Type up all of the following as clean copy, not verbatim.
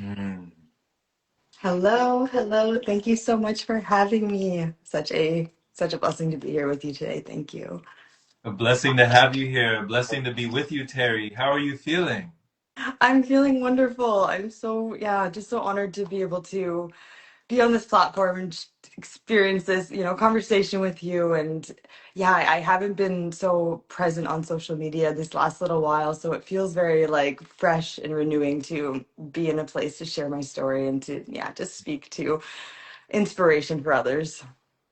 Mm. Hello, hello. Thank you so much for having me. Such a blessing to be here with you today. Thank you. A blessing to have you here. A blessing to be with you, Terry. How are you feeling? I'm feeling wonderful. I'm so, yeah, just so honored to be able to be on this platform and just experience this, conversation with you. And yeah, I haven't been so present on social media this last little while, so it feels very like fresh and renewing to be in a place to share my story and to, yeah, just speak to inspiration for others.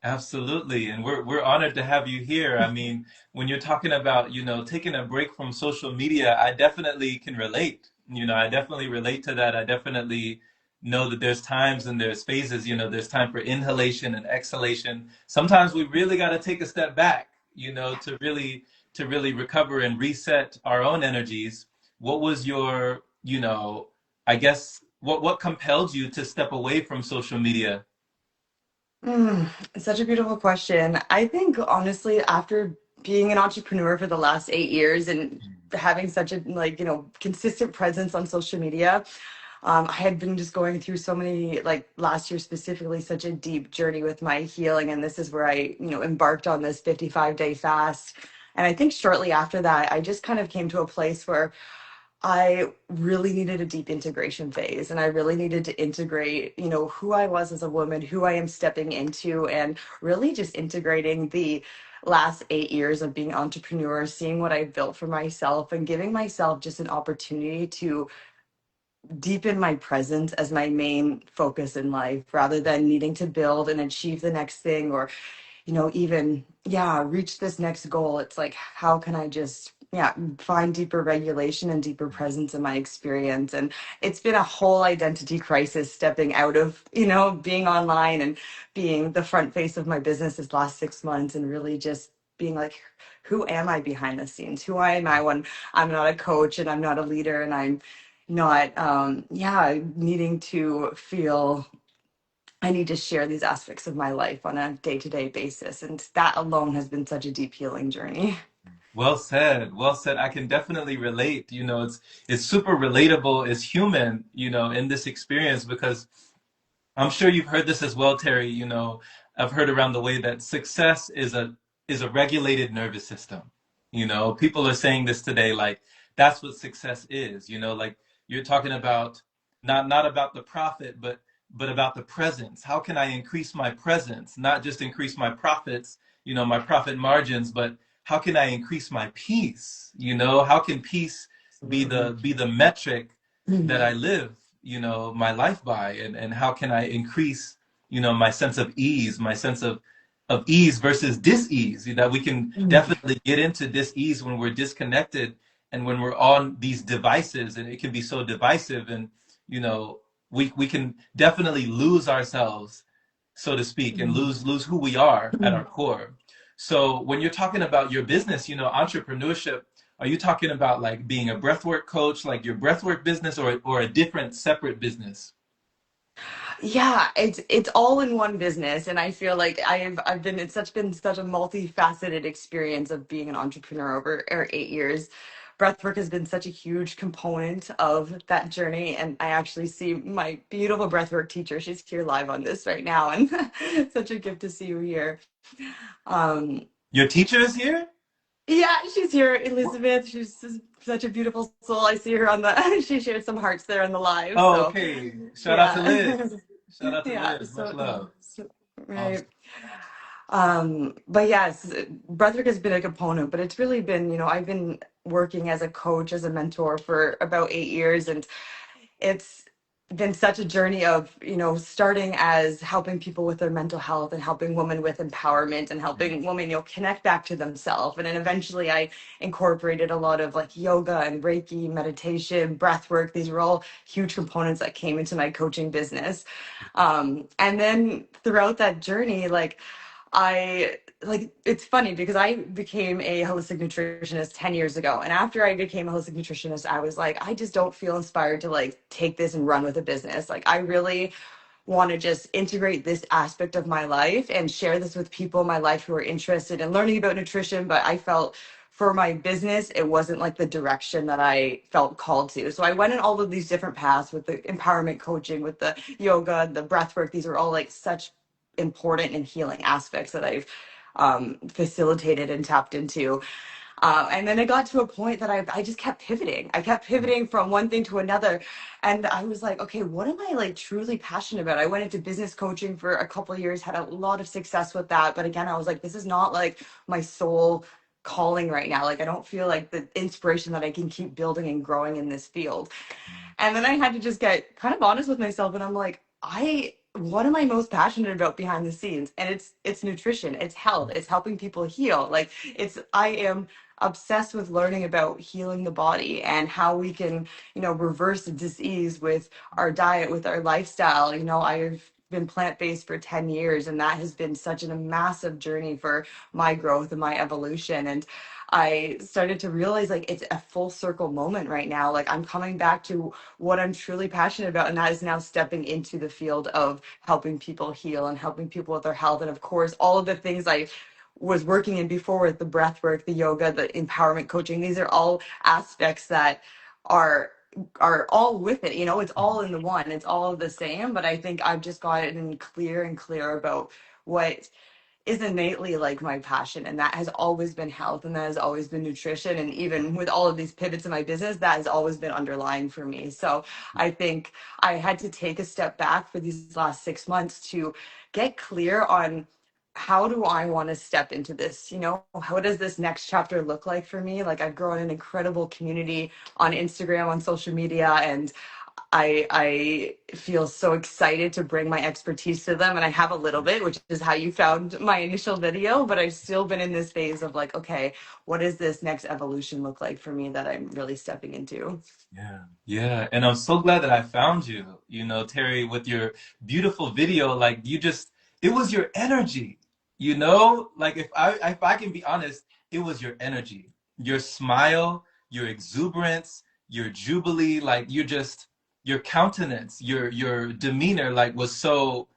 Absolutely. And we're honored to have you here. I mean, when you're talking about, taking a break from social media, I definitely can relate. I definitely relate to that. I definitely know that there's times and there's phases, there's time for inhalation and exhalation. Sometimes we really got to take a step back, to really recover and reset our own energies. What was your, I guess what compelled you to step away from social media? Such a beautiful question. I think honestly, after being an entrepreneur for the last 8 years and having such a consistent presence on social media, I had been just going through so many like last year specifically such a deep journey with my healing, and this is where I embarked on this 55-day fast. And I think shortly after that, I just kind of came to a place where I really needed a deep integration phase, and I really needed to integrate, who I was as a woman, who I am stepping into, and really just integrating the last 8 years of being entrepreneur, seeing what I built for myself and giving myself just an opportunity to deepen my presence as my main focus in life rather than needing to build and achieve the next thing or even, yeah, reach this next goal. It's like, how can I just, yeah, find deeper regulation and deeper presence in my experience? And it's been a whole identity crisis stepping out of, being online and being the front face of my business this last 6 months and really just being like, who am I behind the scenes? Who am I when I'm not a coach and I'm not a leader and I'm not, yeah, needing to feel I need to share these aspects of my life on a day to day basis. And that alone has been such a deep healing journey. Well said. Well said. I can definitely relate. It's super relatable. It's human, in this experience because I'm sure you've heard this as well, Terry. I've heard around the way that success is a regulated nervous system. People are saying this today, like that's what success is. Like you're talking about not about the profit, but about the presence. How can I increase my presence? Not just increase my profits, my profit margins, but how can I increase my peace? How can peace be the Absolutely. be the metric that I live, my life by, and how can I increase, my sense of ease, my sense of ease versus dis-ease, that we can definitely get into dis-ease when we're disconnected and when we're on these devices, and it can be so divisive, and you know we can definitely lose ourselves, so to speak, and lose who we are at our core. So when you're talking about your business, entrepreneurship, are you talking about like being a breathwork coach, like your breathwork business, or a different separate business? Yeah, it's all in one business, and I feel like I've been it's such a multifaceted experience of being an entrepreneur over 8 years. Breathwork has been such a huge component of that journey, and I actually see my beautiful breathwork teacher. She's here live on this right now, and such a gift to see you here. Um, Your teacher is here? Yeah, she's here, Elizabeth. Such a beautiful soul. I see her on the. She shared some hearts there on the live. Oh, So, okay. Shout out to yeah, Liz. Shout out to yeah. Liz. Much love. Right. Awesome. But yes, breathwork has been a component, but it's really been, I've been working as a coach, as a mentor for about 8 years, and it's been such a journey of starting as helping people with their mental health and helping women with empowerment and helping women connect back to themselves, and then eventually I incorporated a lot of like yoga and reiki, meditation, breath work. These were all huge components that came into my coaching business, and then throughout that journey, I like it's funny because I became a holistic nutritionist 10 years ago. And after I became a holistic nutritionist, I was like, I just don't feel inspired to like take this and run with a business. Like I really want to just integrate this aspect of my life and share this with people in my life who are interested in learning about nutrition. But I felt for my business, it wasn't like the direction that I felt called to. So I went in all of these different paths with the empowerment coaching, with the yoga, the breath work. These are all like such important and healing aspects that I've facilitated and tapped into. And then it got to a point that I just kept pivoting. I kept pivoting from one thing to another. And I was like, okay, what am I like truly passionate about? I went into business coaching for a couple of years, had a lot of success with that. But again, I was like, this is not like my sole calling right now. Like, I don't feel like the inspiration that I can keep building and growing in this field. And then I had to just get kind of honest with myself, and I'm like, I what am I most passionate about behind the scenes? And it's nutrition, it's health, it's helping people heal. Like it's I am obsessed with learning about healing the body and how we can, reverse the disease with our diet, with our lifestyle. I've been plant-based for 10 years, and that has been such a massive journey for my growth and my evolution. And I started to realize like it's a full circle moment right now. Like I'm coming back to what I'm truly passionate about, and that is now stepping into the field of helping people heal and helping people with their health. And of course, all of the things I was working in before with the breath work, the yoga, the empowerment coaching, these are all aspects that are all with it. It's all in the one, it's all the same. But I think I've just gotten clear and clear about what is innately like my passion, and that has always been health, and that has always been nutrition. And even with all of these pivots in my business, that has always been underlying for me. So I think I had to take a step back for these last 6 months to get clear on how do I want to step into this. How does this next chapter look like for me? Like I've grown an incredible community on Instagram, on social media, and I feel so excited to bring my expertise to them. And I have a little bit, which is how you found my initial video, but I've still been in this phase of like, okay, what does this next evolution look like for me that I'm really stepping into? Yeah, yeah. And I'm so glad that I found you, Terry, with your beautiful video. Like it was your energy, Like if I can be honest, it was your energy, your smile, your exuberance, your jubilee, like your countenance, your demeanor, like it was so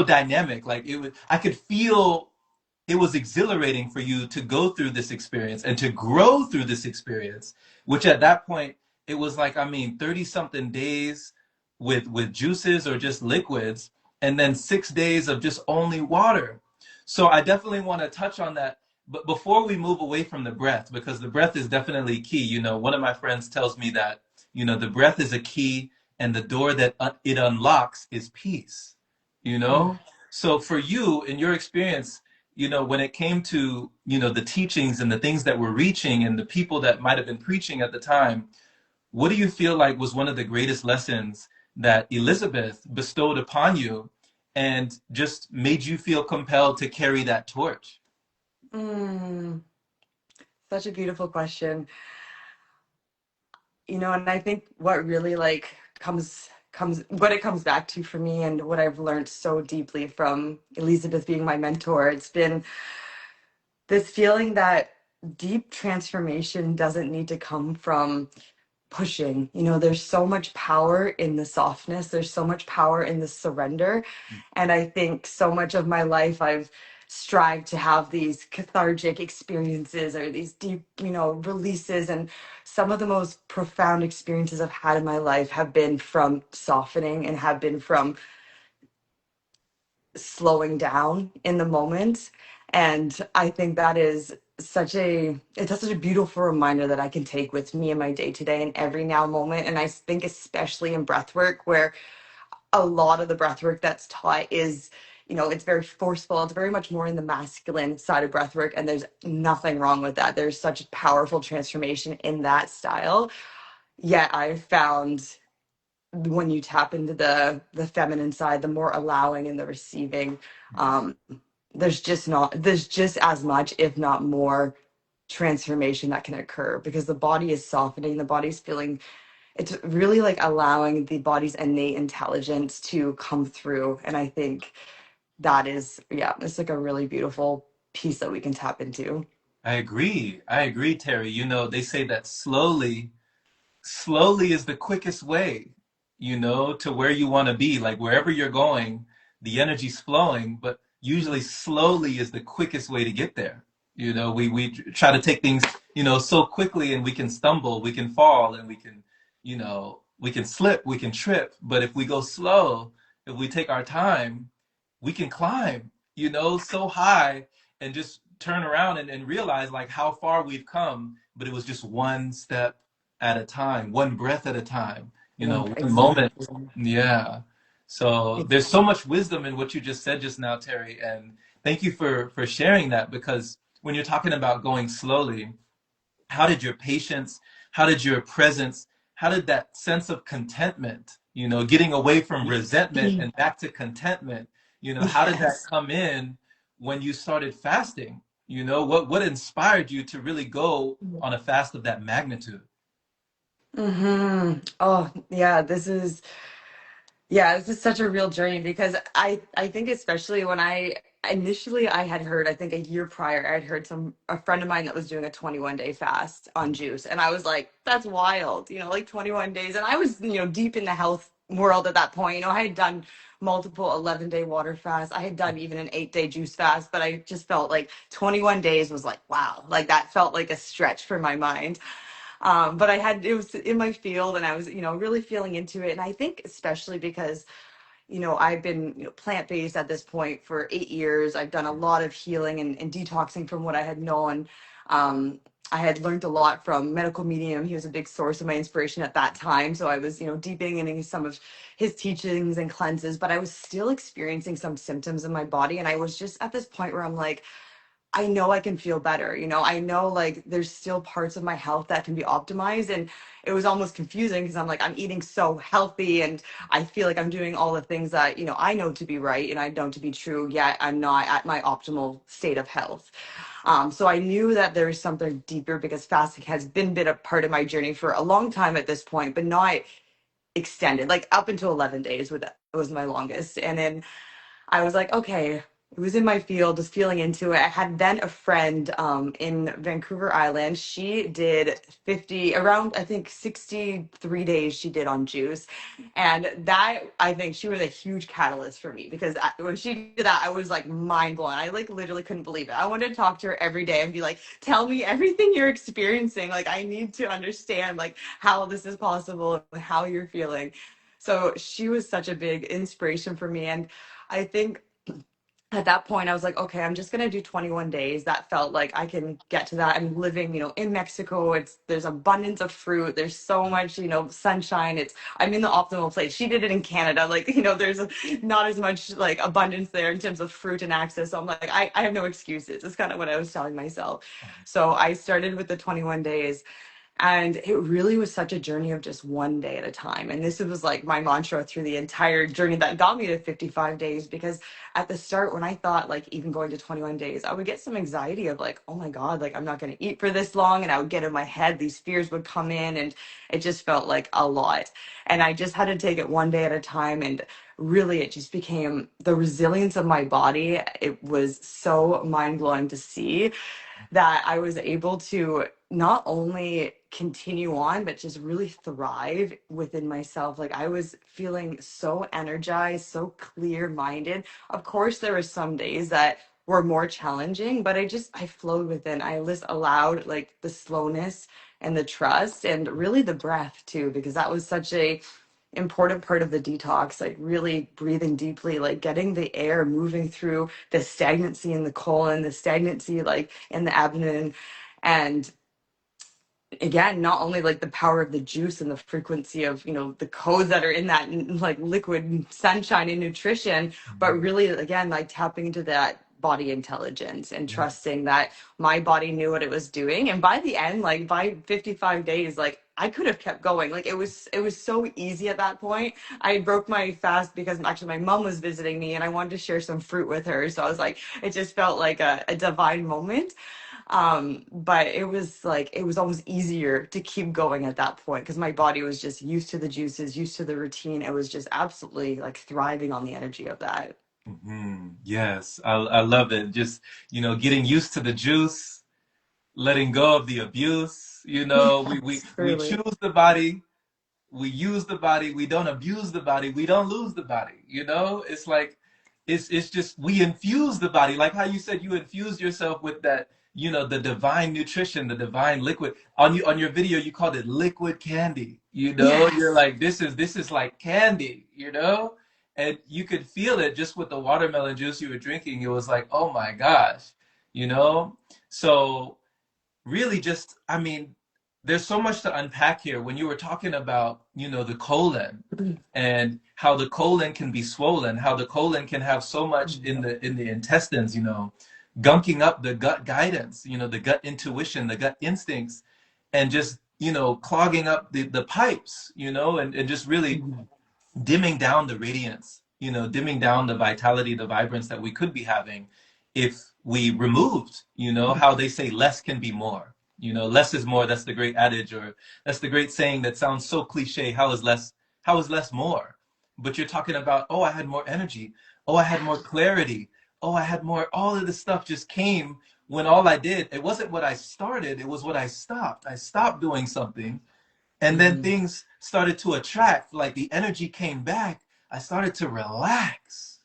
dynamic. Like I could feel it was exhilarating for you to go through this experience and to grow through this experience, which at that point, it was like, 30 something days with juices or just liquids, and then 6 days of just only water. So I definitely want to touch on that. But before we move away from the breath, because the breath is definitely key, one of my friends tells me that, the breath is a key, and the door that it unlocks is peace, you Mm. know? So for you, in your experience, when it came to, the teachings and the things that were reaching and the people that might have been preaching at the time, what do you feel like was one of the greatest lessons that Elizabeth bestowed upon you and just made you feel compelled to carry that torch? Mm, such a beautiful question. And I think what really like comes what it comes back to for me, and what I've learned so deeply from Elizabeth being my mentor, it's been this feeling that deep transformation doesn't need to come from pushing. There's so much power in the softness, there's so much power in the surrender. And I think so much of my life I've strived to have these cathartic experiences or these deep, releases. And some of the most profound experiences I've had in my life have been from softening and have been from slowing down in the moment. And I think that is such a beautiful reminder that I can take with me in my day to day and every now moment. And I think especially in breath work, where a lot of the breath work that's taught is, it's very forceful. It's very much more in the masculine side of breath work. And there's nothing wrong with that. There's such powerful transformation in that style. Yet I found when you tap into the feminine side, the more allowing and the receiving, um, there's just as much, if not more, transformation that can occur, because the body is softening, the body's feeling, it's really like allowing the body's innate intelligence to come through. And I think that is, yeah, it's like a really beautiful piece that we can tap into. I agree. I agree, Terry. They say that slowly is the quickest way, to where you want to be. Like wherever you're going, the energy's flowing, but usually slowly is the quickest way to get there. You know, we try to take things, you know, so quickly, and we can stumble, we can fall, and we can, you know, we can slip, we can trip. But if we go slow, if we take our time, we can climb, you know, so high, and just turn around and realize like how far we've come. But it was just one step at a time, one breath at a time, you know, one moment. Exactly. Yeah. So there's so much wisdom in what you just said just now, Terry. And thank you for sharing that, because when you're talking about going slowly, how did your patience, how did your presence, how did that sense of contentment, you know, getting away from resentment and back to contentment, you know, how did that Yes. come in when you started fasting? You know, what inspired you to really go on a fast of that magnitude? Oh, yeah, this is such a real journey because I think especially when I had heard, I think a year prior I had heard a friend of mine that was doing a 21-day fast on juice, and I was like, that's wild, like 21 days. And I was, deep in the health world at that point. I had done multiple 11-day water fasts. I had done even an 8-day juice fast, but I just felt like 21 days was like, wow, like that felt like a stretch for my mind. But it was in my field, and I was, really feeling into it. And I think especially because, I've been, plant-based at this point for 8 years. I've done a lot of healing and detoxing from what I had known. Um, I had learned a lot from medical medium. He was a big source of my inspiration at that time. So I was, deepening into some of his teachings and cleanses, but I was still experiencing some symptoms in my body. And I was just at this point where I'm like, I know I can feel better. I know like there's still parts of my health that can be optimized. And it was almost confusing because I'm like, I'm eating so healthy and I feel like I'm doing all the things that, I know to be right and I know to be true, yet I'm not at my optimal state of health. So I knew that there was something deeper because fasting has been a part of my journey for a long time at this point, but not extended, like up until 11 days was my longest. And then I was like, okay, it was in my field, just feeling into it. I had then a friend in Vancouver Island. She did 50, around, I think 63 days she did on juice. And that, I think she was a huge catalyst for me because when she did that, I was like mind blown. I like literally couldn't believe it. I wanted to talk to her every day and be like, tell me everything you're experiencing. Like, I need to understand like how this is possible and how you're feeling. So she was such a big inspiration for me. And I think at that point I was like, okay, I'm just going to do 21 days. That felt like I can get to that. I'm living, in Mexico. There's abundance of fruit. There's so much, sunshine. I'm in the optimal place. She did it in Canada. Like, there's not as much like abundance there in terms of fruit and access. So I'm like, I have no excuses. It's kind of what I was telling myself. So I started with the 21 days. And it really was such a journey of just one day at a time. And this was like my mantra through the entire journey that got me to 55 days. Because at the start, when I thought like even going to 21 days, I would get some anxiety of like, oh my God, like I'm not going to eat for this long. And I would get in my head, these fears would come in, and it just felt like a lot. And I just had to take it one day at a time. And really, it just became the resilience of my body. It was so mind blowing to see that I was able to not only continue on, but just really thrive within myself. Like I was feeling so energized, so clear minded. Of course, there were some days that were more challenging, but I flowed within. I just allowed like the slowness and the trust and really the breath too, because that was such a important part of the detox, like really breathing deeply, like getting the air moving through the stagnancy in the colon, the stagnancy like in the abdomen. And again, not only like the power of the juice and the frequency of, the codes that are in that like liquid sunshine and nutrition, but really again, like tapping into that body intelligence and Yeah. trusting that my body knew what it was doing. And by the end, like by 55 days, like I could have kept going. Like it was so easy at that point. I broke my fast because actually my mom was visiting me and I wanted to share some fruit with her. So I was like, it just felt like a divine moment. But it was almost easier to keep going at that point because my body was just used to the juices, used to the routine. It was just absolutely like thriving on the energy of that. Yes, I love it. Just, you know, getting used to the juice, letting go of the abuse. You know, Yes, we truly. choose the body, we use the body, we don't abuse the body, we don't lose the body. You know, it's like it's just we infuse the body, like how you said you infused yourself with the divine nutrition, the divine liquid. On your video, you called it liquid candy. You're Yes. like, this is like candy, and you could feel it just with the watermelon juice you were drinking. It was like, oh my gosh, you know. So really, just I mean, there's so much to unpack here. When you were talking about, the colon and how the colon can be swollen, how the colon can have so much in the intestines, gunking up the gut guidance, the gut intuition, the gut instincts, and just, clogging up the pipes, and just really dimming down the radiance, dimming down the vitality, the vibrance that we could be having if we removed, how they say less can be more. Less is more. That's the great adage, or that's the great saying that sounds so cliche. How is less more? But you're talking about, oh, I had more energy. Oh, I had more clarity. Oh, I had more. All of this stuff just came when all I did, it wasn't what I started, it was what I stopped. I stopped doing something, and then Mhm. things started to attract, like the energy came back. I started to relax.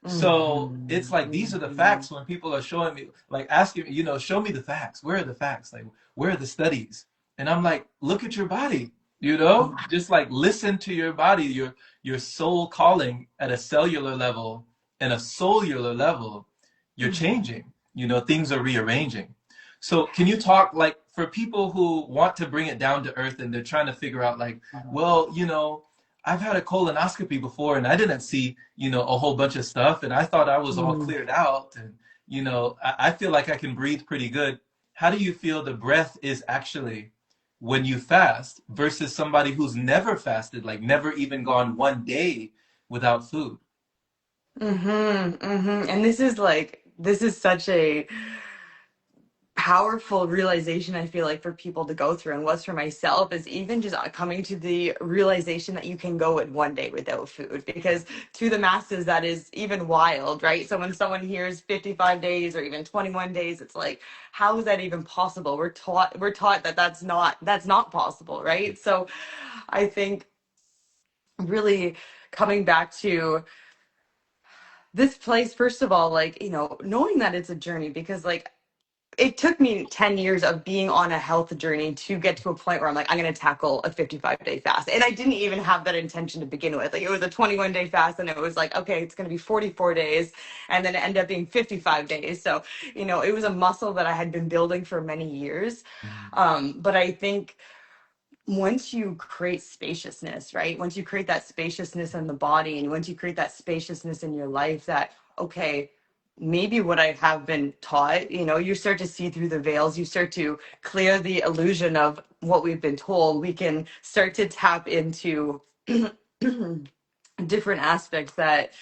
So it's Mhm. like, these are the Mhm. facts. When people are showing me, like asking me, show me the facts. Where are the facts? Like, where are the studies? And I'm like, look at your body, just like listen to your body, your soul calling at a cellular level and a cellular level. You're changing, things are rearranging. So can you talk, like, for people who want to bring it down to earth and they're trying to figure out, like, well, I've had a colonoscopy before and I didn't see, a whole bunch of stuff, and I thought I was all Mhm. cleared out, and I feel like I can breathe pretty good. How do you feel the breath is actually when you fast versus somebody who's never fasted, like never even gone one day without food? Mhm. Mhm. And this is such a powerful realization, I feel like, for people to go through, and what's for myself is even just coming to the realization that you can go in one day without food, because to the masses that is even wild, right? So when someone hears 55 days or even 21 days, it's like, how is that even possible? We're taught that that's not possible, right? So I think really coming back to this place, first of all, like, knowing that it's a journey, because like it took me 10 years of being on a health journey to get to a point where I'm like, I'm going to tackle a 55-day fast. And I didn't even have that intention to begin with. Like, it was a 21-day fast, and it was like, okay, it's going to be 44 days. And then it ended up being 55 days. So, it was a muscle that I had been building for many years. But I think once you create spaciousness, right? Once you create that spaciousness in the body, and once you create that spaciousness in your life, that, okay, maybe what I have been taught, you start to see through the veils, you start to clear the illusion of what we've been told. We can start to tap into different aspects that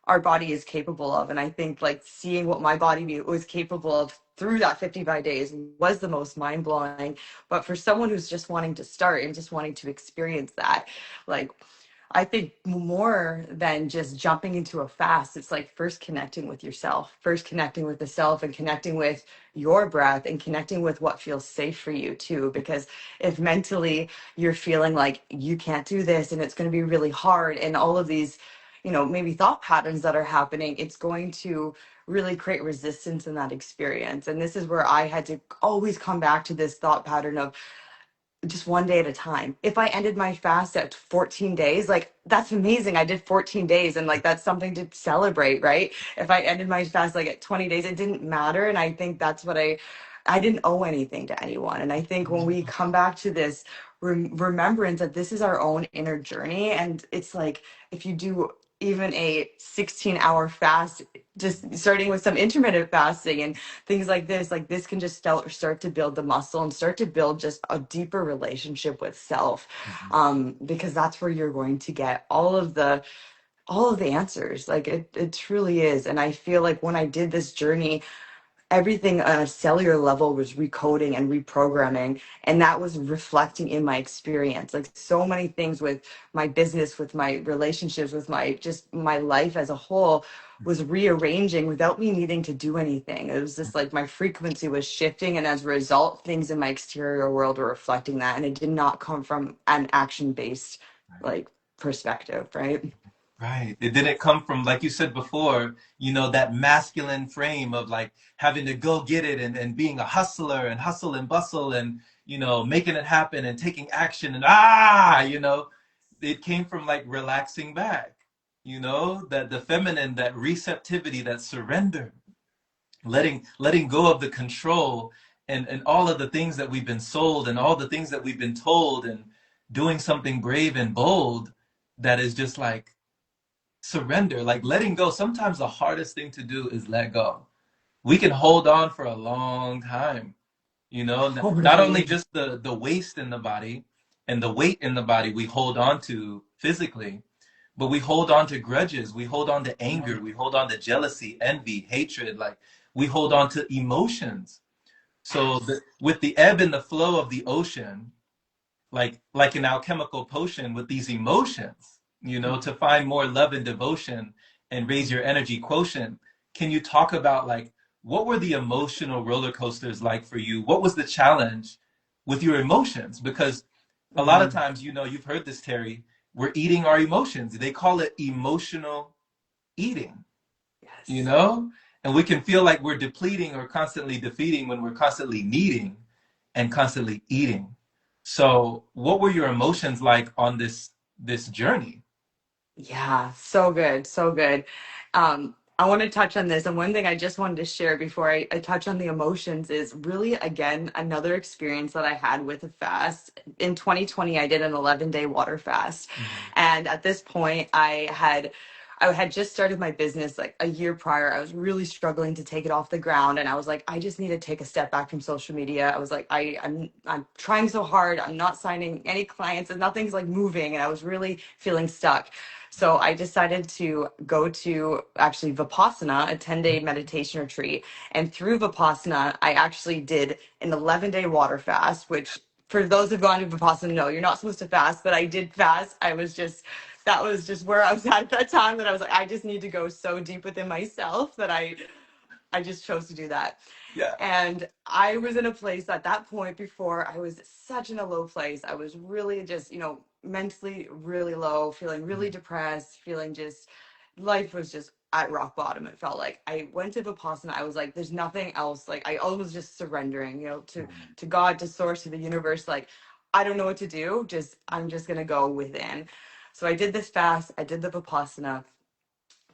our body is capable of. And I think, like, seeing what my body was capable of through that 55 days was the most mind blowing. But for someone who's just wanting to start and just wanting to experience that, like, I think more than just jumping into a fast, it's like first connecting with yourself, first connecting with the self, and connecting with your breath, and connecting with what feels safe for you too. Because if mentally you're feeling like you can't do this and it's going to be really hard, and all of these, maybe thought patterns that are happening, it's going to really create resistance in that experience. And this is where I had to always come back to this thought pattern of just one day at a time. If I ended my fast at 14 days, like, that's amazing. I did 14 days, and like that's something to celebrate, right? If I ended my fast like at 20 days, it didn't matter. And I think that's what I didn't owe anything to anyone. And I think when we come back to this remembrance that this is our own inner journey, and it's like, if you do even a 16-hour fast, just starting with some intermittent fasting and things like this can just start to build the muscle and start to build just a deeper relationship with self, because that's where you're going to get all of the answers. Like, it truly is. And I feel like when I did this journey, everything on a cellular level was recoding and reprogramming, and that was reflecting in my experience. Like, so many things with my business, with my relationships, with my life as a whole was rearranging without me needing to do anything. It was just like my frequency was shifting, and as a result, things in my exterior world were reflecting that, and it did not come from an action based, like, perspective, right? Right. It didn't come from, like you said before, that masculine frame of like having to go get it and being a hustler and hustle and bustle and, making it happen and taking action and it came from like relaxing back, that the feminine, that receptivity, that surrender, letting go of the control and all of the things that we've been sold and all the things that we've been told and doing something brave and bold that is just like surrender, like letting go. Sometimes the hardest thing to do is let go. We can hold on for a long time, not only Totally. just the waste in the body and the weight in the body we hold on to physically, but we hold on to grudges, we hold on to anger, we hold on to jealousy, envy, hatred, like we hold on to emotions. So Yes. with the ebb and the flow of the ocean, like an alchemical potion with these emotions, to find more love and devotion and raise your energy quotient. Can you talk about like what were the emotional roller coasters like for you? What was the challenge with your emotions? Because a lot of Mhm. times, you've heard this, Terry, we're eating our emotions. They call it emotional eating, you Yes. know? And we can feel like we're depleting or constantly defeating when we're constantly needing and constantly eating. So, what were your emotions like on this journey? Yeah, so good, so good. I want to touch on this. And one thing I just wanted to share before I touch on the emotions is really, again, another experience that I had with a fast. In 2020, I did an 11-day water fast. Mhm. And at this point, I had just started my business like a year prior. I was really struggling to take it off the ground, and I was like, I just need to take a step back from social media. I was like, I'm trying so hard. I'm not signing any clients, and nothing's like moving, and I was really feeling stuck. So I decided to go to actually Vipassana, a 10-day meditation retreat. And through Vipassana, I actually did an 11-day water fast, which for those who've gone to Vipassana know you're not supposed to fast, but I did fast. That was just where I was at that time, that I was like, I just need to go so deep within myself that I just chose to do that. Yeah. And I was in a place at that point before I was such in a low place. I was really just, mentally really low, feeling really depressed, feeling just life was just at rock bottom. It felt like I went to Vipassana. I was like, there's nothing else. Like I was just surrendering, to God, to source, to the universe. Like, I don't know what to do. I'm just gonna go within. So I did this fast. I did the Vipassana,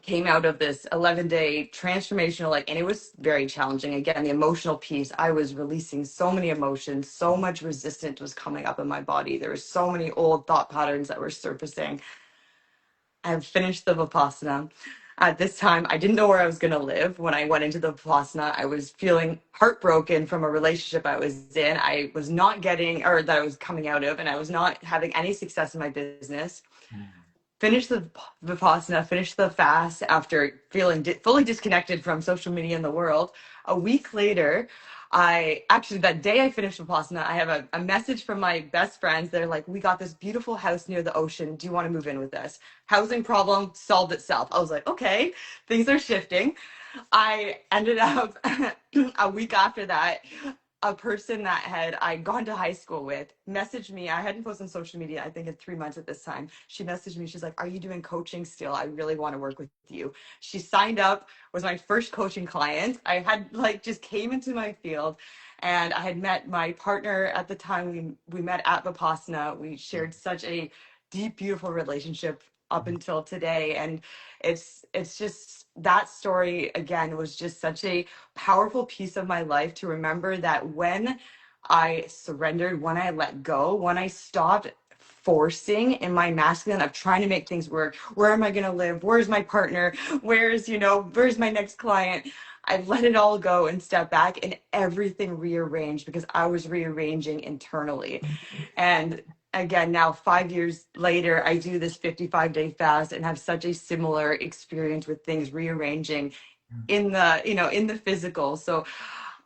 came out of this 11-day transformational, like, and it was very challenging. Again, the emotional piece, I was releasing so many emotions, so much resistance was coming up in my body. There were so many old thought patterns that were surfacing. I finished the Vipassana. At this time, I didn't know where I was going to live. When I went into the Vipassana, I was feeling heartbroken from a relationship I was in. I was not getting, or that I was coming out of, and I was not having any success in my business. Finished the Vipassana, finished the fast after feeling fully disconnected from social media and the world. A week later, I actually, that day I finished Vipassana, I have a message from my best friends. They're like, we got this beautiful house near the ocean. Do you want to move in with us? Housing problem solved itself. I was like, okay, things are shifting. I ended up a week after that, a person that had I gone to high school with messaged me. I hadn't posted on social media, I think, in 3 months at this time. She messaged me. She's like, "Are you doing coaching still? I really want to work with you." She signed up, was my first coaching client. I had like just came into my field, and I had met my partner at the time. We met at Vipassana. We shared such a deep, beautiful relationship up until today, and it's just that story again was just such a powerful piece of my life to remember that when I surrendered, when I let go, when I stopped forcing in my masculine of trying to make things work, where am I going to live? Where's my partner? Where's my next client? I let it all go and step back, and everything rearranged because I was rearranging internally. And again, now 5 years later, I do this 55-day fast and have such a similar experience with things rearranging in the physical. So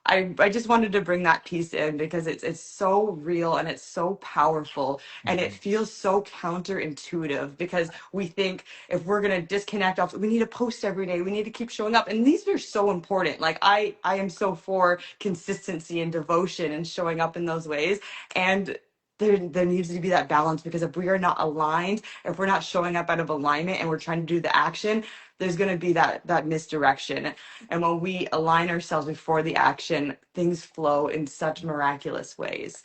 I just wanted to bring that piece in because it's so real and it's so powerful, and it feels so counterintuitive because we think if we're going to disconnect off, we need to post every day, we need to keep showing up, and these are so important. Like I am so for consistency and devotion and showing up in those ways. And there needs to be that balance, because if we are not aligned, if we're not showing up out of alignment and we're trying to do the action, there's going to be that misdirection. And when we align ourselves before the action, things flow in such miraculous ways.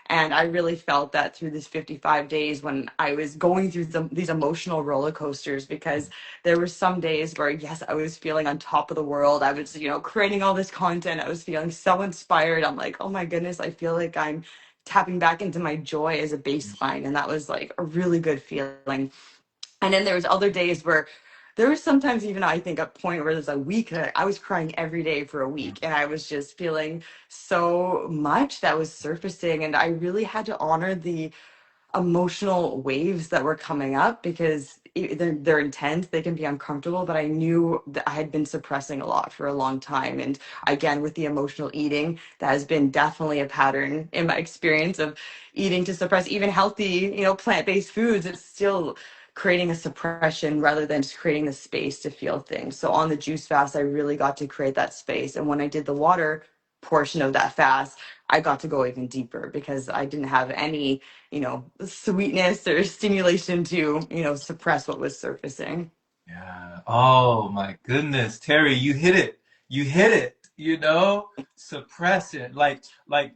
And I really felt that through this 55 days when I was going through these emotional roller coasters, because there were some days where, yes, I was feeling on top of the world. I was, creating all this content. I was feeling so inspired. I'm like, oh my goodness, I feel like I'm tapping back into my joy as a baseline. And that was like a really good feeling. And then there was other days where there was sometimes even, I think, a point where there's a week that I was crying every day for a week, and I was just feeling so much that was surfacing, and I really had to honor the emotional waves that were coming up, because they're intense, they can be uncomfortable, but I knew that I had been suppressing a lot for a long time. And again, with the emotional eating, that has been definitely a pattern in my experience of eating to suppress even healthy, plant-based foods. It's still creating a suppression rather than just creating the space to feel things. So on the juice fast, I really got to create that space. And when I did the water portion of that fast, I got to go even deeper, because I didn't have any, sweetness or stimulation to, suppress what was surfacing. Yeah. Oh my goodness, Terry, you hit it. You hit it, suppress it. Like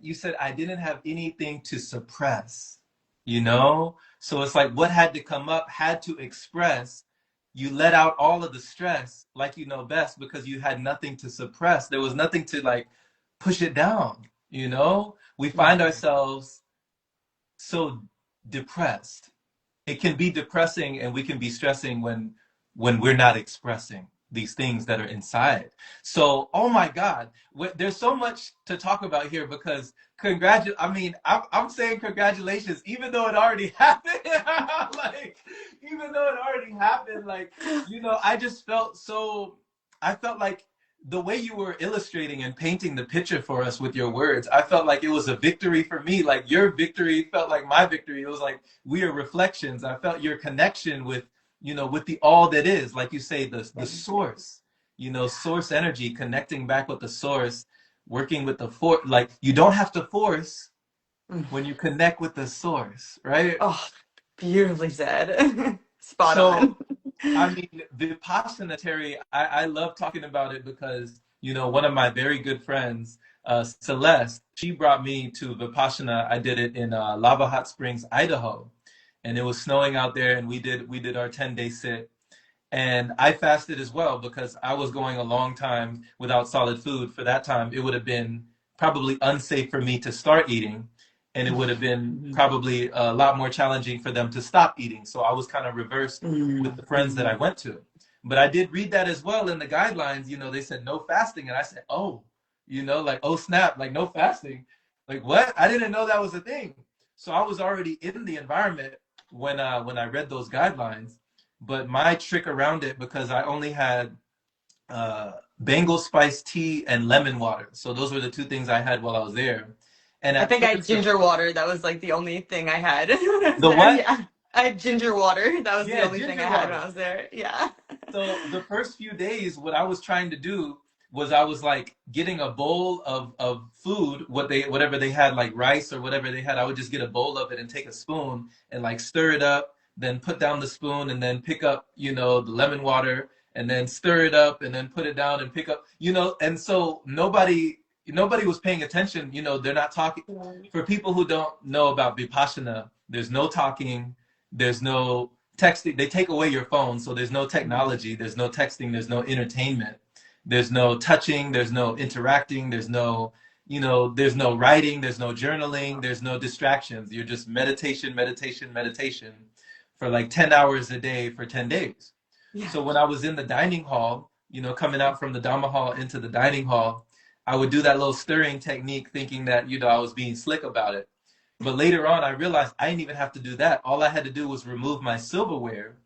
you said, I didn't have anything to suppress. So it's like what had to come up had to express. You let out all of the stress like you know best because you had nothing to suppress. There was nothing to like push it down. We find Mhm. ourselves so depressed. It can be depressing and we can be stressing when we're not expressing these things that are inside. So, oh my God, there's so much to talk about here because I'm saying congratulations, even though it already happened. Like, even though it already happened, I just I felt like the way you were illustrating and painting the picture for us with your words, I felt like it was a victory for me. Like your victory felt like my victory. It was like we are reflections. I felt your connection with the all that is, like you say, the source, source energy, connecting back with the source, working with the force. Like you don't have to force when you connect with the source, right? Oh, beautifully said. Spot So on. I mean, Vipassana, Terry, I love talking about it because, one of my very good friends, Celeste, she brought me to Vipassana. I did it in Lava Hot Springs, Idaho, and it was snowing out there, and we did our 10-day sit. And I fasted as well because I was going a long time without solid food. For that time, it would have been probably unsafe for me to start eating, and it would have been probably a lot more challenging for them to stop eating. So I was kind of reversed with the friends that I went to. But I did read that as well in the guidelines. They said no fasting, and I said, oh, like, oh snap, like no fasting, like what? I didn't know that was a thing. So I was already in the environment when I read those guidelines. But my trick around it, because I only had Bengal spice tea and lemon water. So those were the two things I had while I was there. And I at think I had first, ginger water. That was like the only thing I had when I was the there. what? Yeah. I had ginger water. That was the Yeah, only thing I ginger had when I water. was there. Yeah. So the first few days, what I was trying to do was I was like getting a bowl of food, whatever they had, like rice or whatever they had. I would just get a bowl of it and take a spoon and like stir it up, then put down the spoon and then pick up, the lemon water and then stir it up and then put it down and pick up. And so nobody was paying attention. They're not talking. For people who don't know about Vipassana, there's no talking, there's no texting. They take away your phone, so there's no technology, there's no texting, there's no entertainment, there's no touching, there's no interacting, there's no writing, there's no journaling, there's no distractions. You're just meditation, meditation, meditation for like 10 hours a day for 10 days. Yeah. So when I was in the dining hall, coming out from the Dhamma hall into the dining hall, I would do that little stirring technique thinking that, I was being slick about it. But later on, I realized I didn't even have to do that. All I had to do was remove my silverware.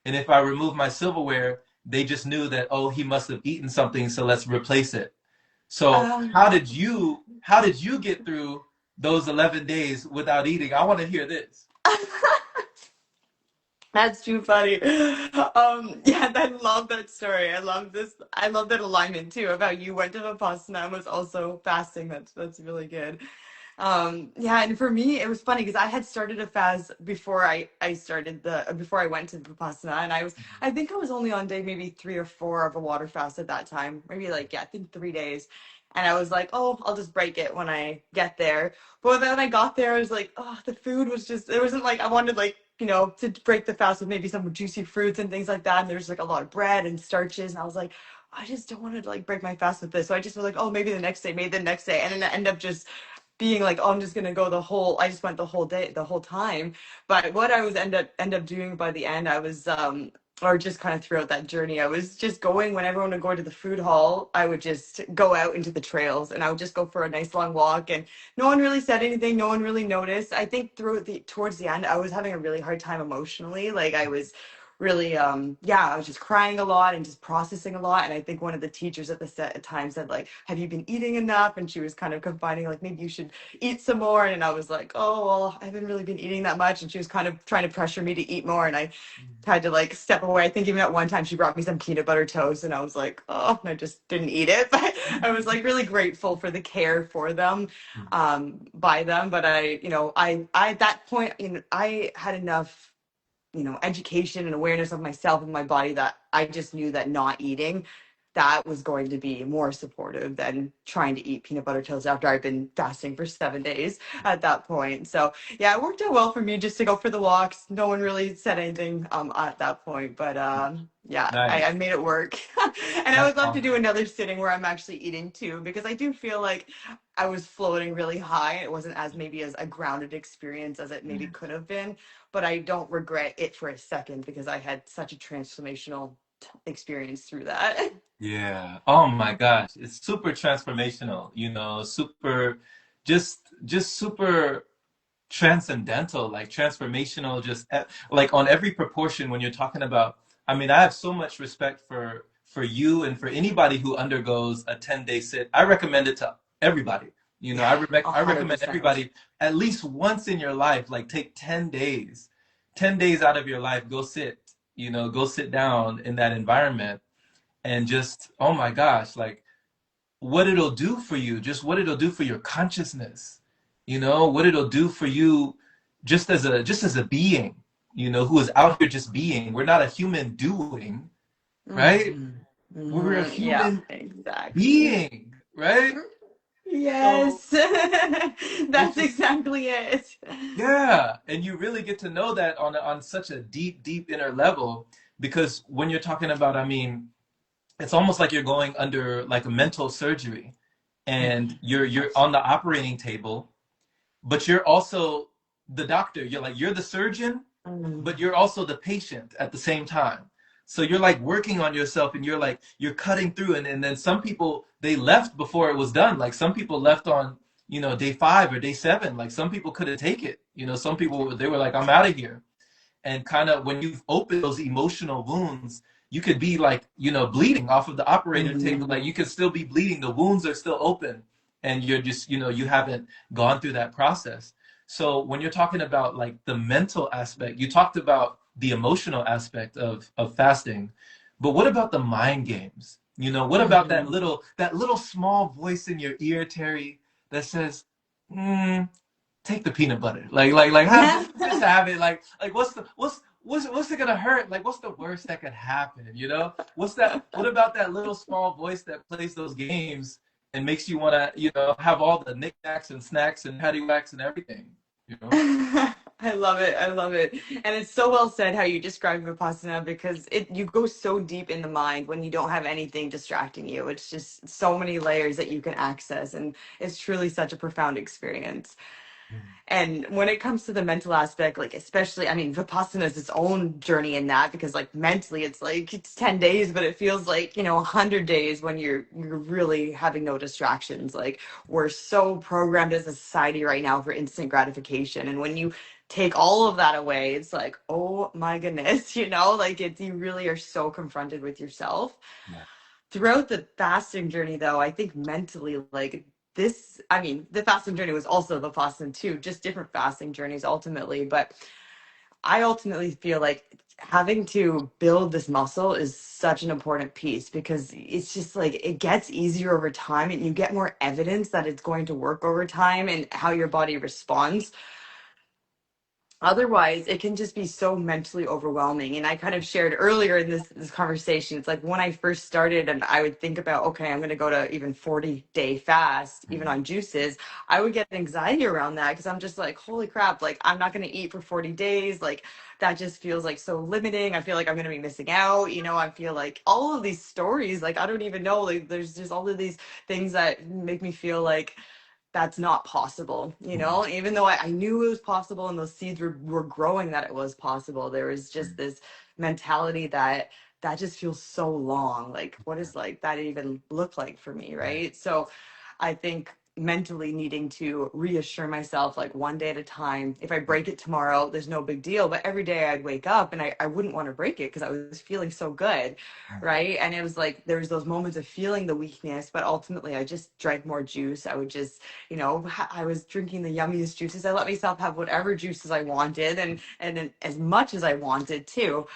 And if I removed my silverware, they just knew that, oh, he must have eaten something, so let's replace it. So Um, how did you get through those 11 days without eating? I want to hear this. That's too funny. Yeah, I love that story. I love this. I love that alignment too about you went to Vipassana and was also fasting. That's really good. Yeah, and for me it was funny because I had started a fast before I started the before I went to the Vipassana, and I think I was only on day maybe 3 or 4 of a water fast at that time, maybe like, yeah, I think 3 days. And I was like, oh, I'll just break it when I get there. But then I got there, I was like, oh, the food was just, it wasn't like I wanted, like, to break the fast with maybe some juicy fruits and things like that. And there's like a lot of bread and starches. And I was like, I just don't want to like break my fast with this. So I just was like, oh, maybe the next day. And then I end up just being like, oh, I'm just gonna go I just went the whole day, the whole time. But what I was end up doing by the end, I was or just kind of throughout that journey, I was just going when everyone would go to the food hall, I would just go out into the trails and I would just go for a nice long walk, and no one really said anything, no one really noticed. I think towards the end, I was having a really hard time emotionally. Like I was really yeah, I was just crying a lot and just processing a lot. And I think one of the teachers at the set at times said like, have you been eating enough? And she was kind of confining like, maybe you should eat some more. And I was like, oh well, I haven't really been eating that much. And she was kind of trying to pressure me to eat more, and I had to like step away. I think even at one time she brought me some peanut butter toast and I was like, oh, and I just didn't eat it. But I was like really grateful for the care for them, by them. But I at that point, I had enough, education and awareness of myself and my body that I just knew that not eating that was going to be more supportive than trying to eat peanut butter toast after I've been fasting for 7 days at that point. So yeah, it worked out well for me just to go for the walks. No one really said anything at that point, but yeah, I Nice. made it work. And I That's would love to do awesome. another sitting where I'm actually eating too, because I do feel like I was floating really high. It wasn't as maybe as a grounded experience as it maybe could have been, but I don't regret it for a second because I had such a transformational experience through that. Yeah. Oh my gosh. It's super transformational, super just super transcendental, like transformational, like on every proportion when you're talking about, I mean, I have so much respect for you and for anybody who undergoes a 10-day sit. I recommend it to everybody. Yeah, a I hundred recommend percent. everybody at least once in your life, like take 10 days, 10 days out of your life, go sit down in that environment and just, oh my gosh, like what it'll do for you, just what it'll do for your consciousness, what it'll do for you just as a being, who is out here just being. We're not a human doing, right? Hmm. We're a Hmm. Yeah, human exactly. being, right? So Yes, it's that's just, exactly it. yeah, and you really get to know that on such a deep inner level, because when you're talking about, I mean, it's almost like you're going under like a mental surgery, and you're on the operating table, but you're also the doctor. You're the surgeon, but Mm. you're also the patient at the same time. So you're like working on yourself, and you're cutting through, and then some people, they left before it was done. Like some people left on, day 5 or day 7. Like some people couldn't take it. Some people, they were like, I'm out of here. And kind of when you've opened those emotional wounds, you could be like, bleeding off of the operator table. Like Mhm. you could still be bleeding. The wounds are still open, and you're just, you haven't gone through that process. So when you're talking about like the mental aspect, you talked about the emotional aspect of fasting, but what about the mind games? What about that Mhm. little small voice in your ear, Terry, that says, mm, take the peanut butter. Like have just have it. Like what's it gonna hurt? Like what's the worst that could happen? What about that little small voice that plays those games and makes you wanna, have all the knickknacks and snacks and paddywhacks and everything, you know? I love it. I love it. And it's so well said how you describe Vipassana, because you go so deep in the mind when you don't have anything distracting you. It's just so many layers that you can access, and it's truly such a profound experience. And when it comes to the mental aspect, like especially, I mean, Vipassana is its own journey in that, because like mentally it's like it's 10 days, but it feels like, 100 days when you're really having no distractions. Like we're so programmed as a society right now for instant gratification. And when you take all of that away, it's like, oh my goodness, like you really are so confronted with yourself. Yeah. Throughout the fasting journey, though, I think mentally, like this, I mean, the fasting journey was also the fasting too, just different fasting journeys ultimately. But I ultimately feel like having to build this muscle is such an important piece because it's just like it gets easier over time and you get more evidence that it's going to work over time and how your body responds. Otherwise it can just be so mentally overwhelming. And I kind of shared earlier in this conversation, it's like when I first started and I would think about, okay, I'm going to go to even 40-day fast even on juices, I would get anxiety around that because I'm just like, holy crap, like I'm not going to eat for 40 days, like that just feels like so limiting. I feel like I'm going to be missing out, you know. I feel like all of these stories, like I don't even know, like there's just all of these things that make me feel like that's not possible, you know. Even though I knew it was possible and those seeds were growing that it was possible, there was just this mentality that that just feels so long, like what is like that even look like for me, right? So I think mentally needing to reassure myself like one day at a time, if I break it tomorrow there's no big deal, but every day I'd wake up and I wouldn't want to break it because I was feeling so good, right? And it was like there was those moments of feeling the weakness, but ultimately I just drank more juice. I would just, you know, I was drinking the yummiest juices. I let myself have whatever juices I wanted and as much as I wanted too.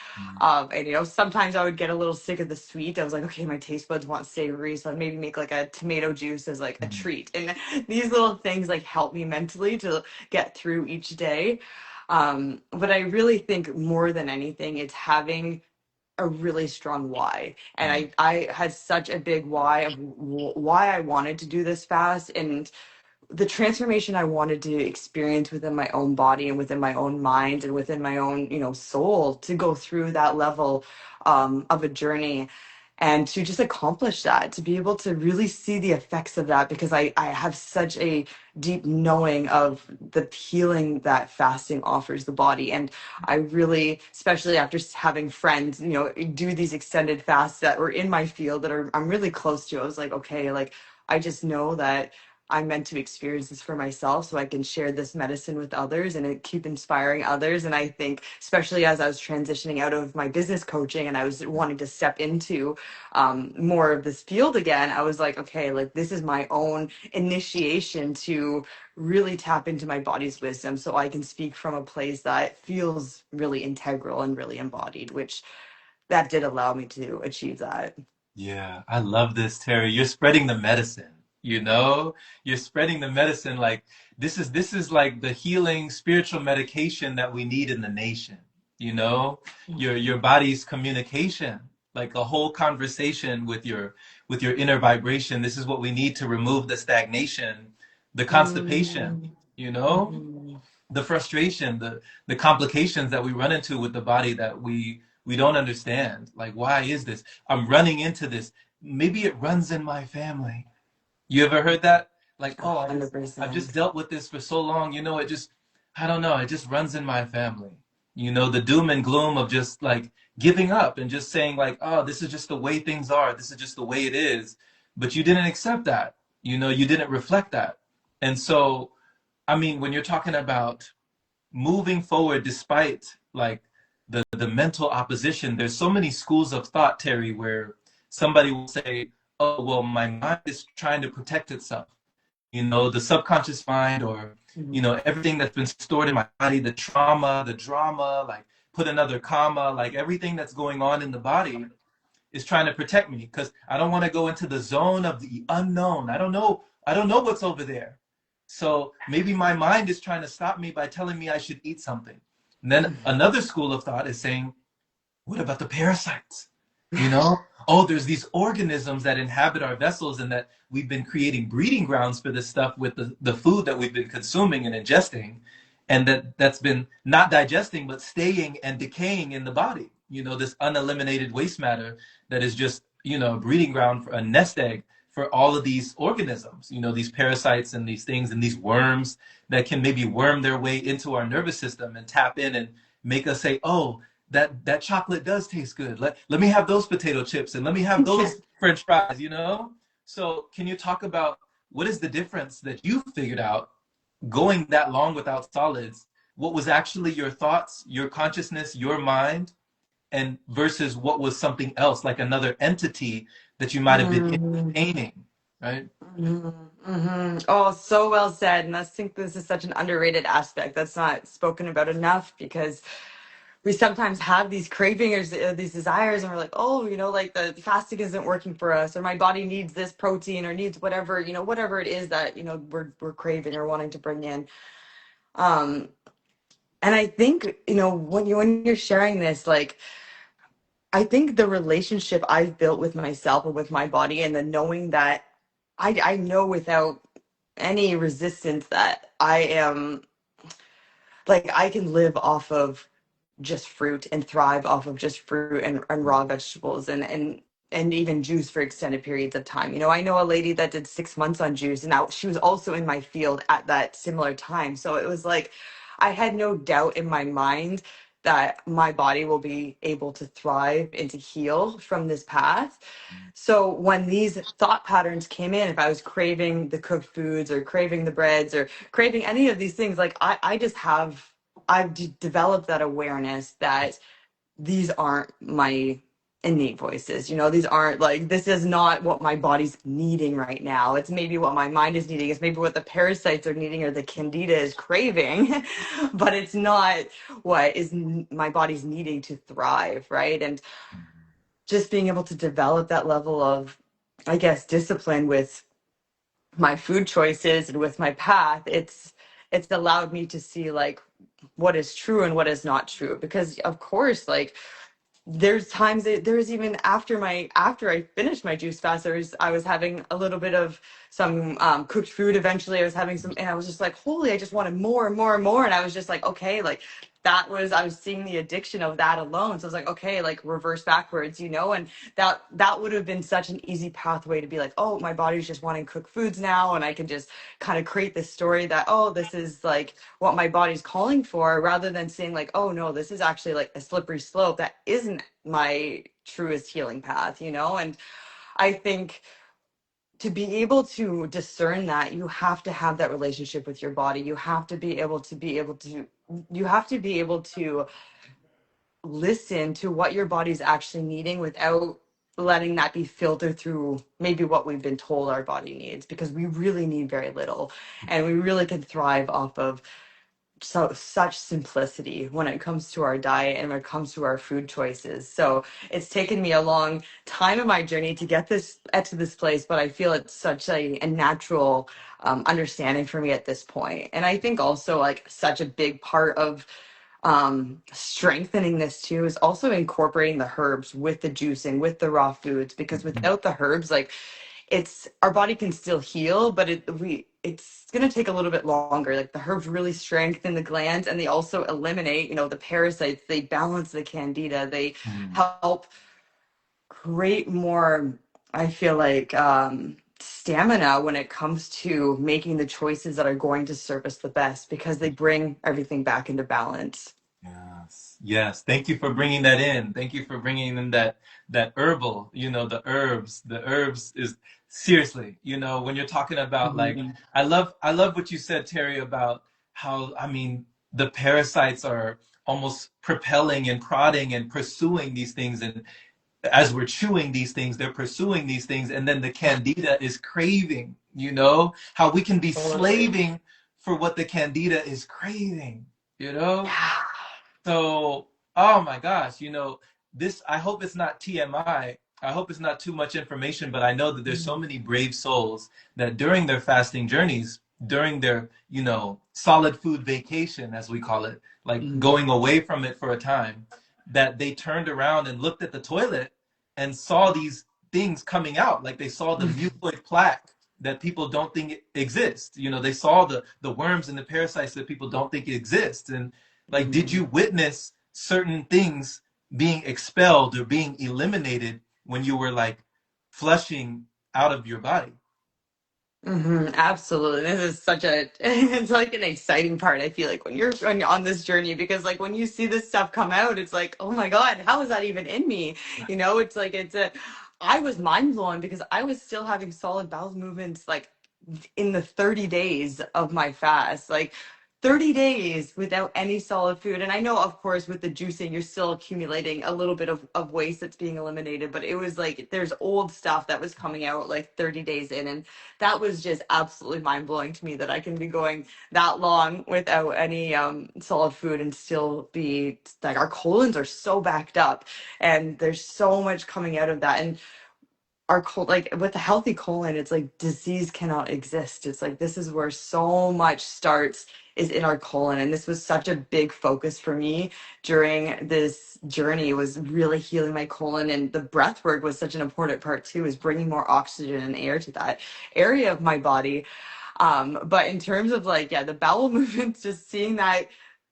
And you know, sometimes I would get a little sick of the sweet. I was like, okay, my taste buds want savory, so I'd maybe make like a tomato juice as like a treat. And these little things like help me mentally to get through each day. But I really think more than anything, it's having a really strong why. And I had such a big why of why I wanted to do this fast and the transformation I wanted to experience within my own body and within my own mind and within my own, you know, soul to go through that level of a journey and to just accomplish that, to be able to really see the effects of that because I have such a deep knowing of the healing that fasting offers the body. And I really, especially after having friends, you know, do these extended fasts that were in my field that I'm really close to, I was like, okay, like I just know that I'm meant to experience this for myself so I can share this medicine with others and keep inspiring others. And I think, especially as I was transitioning out of my business coaching and I was wanting to step into more of this field again, I was like, okay, like this is my own initiation to really tap into my body's wisdom so I can speak from a place that feels really integral and really embodied, which that did allow me to achieve that. Yeah, I love this, Terry. You're spreading the medicine, you know? You're spreading the medicine like this is like the healing spiritual medication that we need in the nation, you know? Your body's communication, like a whole conversation with your inner vibration. This is what we need to remove the stagnation, the constipation, Mm, you know? mhm. The frustration, the complications that we run into with the body that we don't understand. Like, why is this? I'm running into this. Maybe it runs in my family. You ever heard that? Like, A oh, hundred I've just percent. dealt with this for so long. You know, I don't know, it just runs in my family. You know, the doom and gloom of just like giving up and just saying like, oh, this is just the way things are. This is just the way it is. But you didn't accept that. You know, you didn't reflect that. And so, I mean, when you're talking about moving forward despite like the mental opposition, there's so many schools of thought, Terry, where somebody will say, oh well, my mind is trying to protect itself, you know, the subconscious mind, or you know, everything that's been stored in my body, the trauma, the drama, like put another comma, like everything that's going on in the body is trying to protect me because I don't want to go into the zone of the unknown. I don't know what's over there. So maybe my mind is trying to stop me by telling me I should eat something. And then another school of thought is saying, what about the parasites? You know, oh, there's these organisms that inhabit our vessels and that we've been creating breeding grounds for this stuff with the food that we've been consuming and ingesting, and that's been not digesting but staying and decaying in the body. You know, this uneliminated waste matter that is just, you know, a breeding ground for a nest egg for all of these organisms, you know, these parasites and these things and these worms that can maybe worm their way into our nervous system and tap in and make us say, oh, that chocolate does taste good. Let me have those potato chips and let me have those French fries, you know? So can you talk about what is the difference that you figured out going that long without solids? What was actually your thoughts, your consciousness, your mind, and versus what was something else, like another entity that you might have been Mm, entertaining, right? mhm, mhm. Oh, so well said. And I think this is such an underrated aspect that's not spoken about enough because we sometimes have these cravings, these desires, and we're like, oh, like the fasting isn't working for us, or my body needs this protein or needs whatever, whatever it is that, we're craving or wanting to bring in. Um, and I think, when you're sharing this, like, I think the relationship I've built with myself and with my body, and the knowing that I know without any resistance that I am, like, I can live off of just fruit and thrive off of just fruit and raw vegetables and even juice for extended periods of time. I know a lady that did 6 months on juice, and now she was also in my field at that similar time. So it was like I had no doubt in my mind that my body will be able to thrive and to heal from this path. So when these thought patterns came in, if I was craving the cooked foods or craving the breads or craving any of these things, like I've developed that awareness that these aren't my innate voices. These aren't, like, this is not what my body's needing right now. It's maybe what my mind is needing. It's maybe what the parasites are needing or the candida is craving, but it's not what is my body's needing to thrive, right? And just being able to develop that level of, I guess, discipline with my food choices and with my path, it's allowed me to see, like, what is true and what is not true. Because of course, like, there's times that there's even after I finished my juice fast, I was having a little bit of some cooked food. Eventually I was having some, and I was just like, holy, I just wanted more and more and more. And I was just like, okay, like, I was seeing the addiction of that alone. So I was like, okay, like, reverse backwards, and that would have been such an easy pathway to be like, oh, my body's just wanting cooked foods now, and I can just kind of create this story that, oh, this is like what my body's calling for, rather than saying, like, oh no, this is actually like a slippery slope that isn't my truest healing path. And I think to be able to discern that, you have to have that relationship with your body. You have to be able to listen to what your body's actually needing without letting that be filtered through maybe what we've been told our body needs, because we really need very little, and we really can thrive off of such simplicity when it comes to our diet and when it comes to our food choices. So it's taken me a long time in my journey to get to this place, but I feel it's such a natural understanding for me at this point. And I think also, like, such a big part of strengthening this too is also incorporating the herbs with the juicing, with the raw foods, because without the herbs, like, it's our body can still heal, but it's going to take a little bit longer. Like, the herbs really strengthen the glands, and they also eliminate, the parasites. They balance the candida. They help create more, I feel like, stamina when it comes to making the choices that are going to serve us the best, because they bring everything back into balance. Yes. Yes. Thank you for bringing that in. Thank you for bringing in that herbal, the herbs. The herbs is seriously, when you're talking about, like, Mhm. I love what you said, Terry, about how, I mean, the parasites are almost propelling and prodding and pursuing these things, and as we're chewing these things, they're pursuing these things, and then the candida is craving, how we can be Totally. slaving for what the candida is craving, you know? Yeah. So, oh my gosh, this, I hope it's not TMI. I hope it's not too much information, but I know that there's so many brave souls that during their fasting journeys, during their, solid food vacation, as we call it, like Mhm. going away from it for a time, that they turned around and looked at the toilet and saw these things coming out. Like, they saw the mucoid plaque that people don't think exists. They saw the worms and the parasites that people don't think exist. And, like, did Mhm. you witness certain things being expelled or being eliminated when you were, like, flushing out of your body? Absolutely. This is such a, it's like an exciting part. I feel like when you're on this journey, because, like, when you see this stuff come out, it's like, oh my God, how is that even in me? It's like, I was mind blown because I was still having solid bowel movements, like, in the 30 days of my fast. Like, 30 days without any solid food. And I know, of course, with the juicing, you're still accumulating a little bit of waste that's being eliminated. But it was like there's old stuff that was coming out like 30 days in. And that was just absolutely mind blowing to me that I can be going that long without any solid food and still be like our colons are so backed up. And there's so much coming out of that. And our like with a healthy colon, it's like disease cannot exist. It's like this is where so much starts is in our colon, and this was such a big focus for me during this journey. It was really healing my colon, and the breath work was such an important part too, is bringing more oxygen and air to that area of my body. But in terms of like, yeah, the bowel movements, just seeing that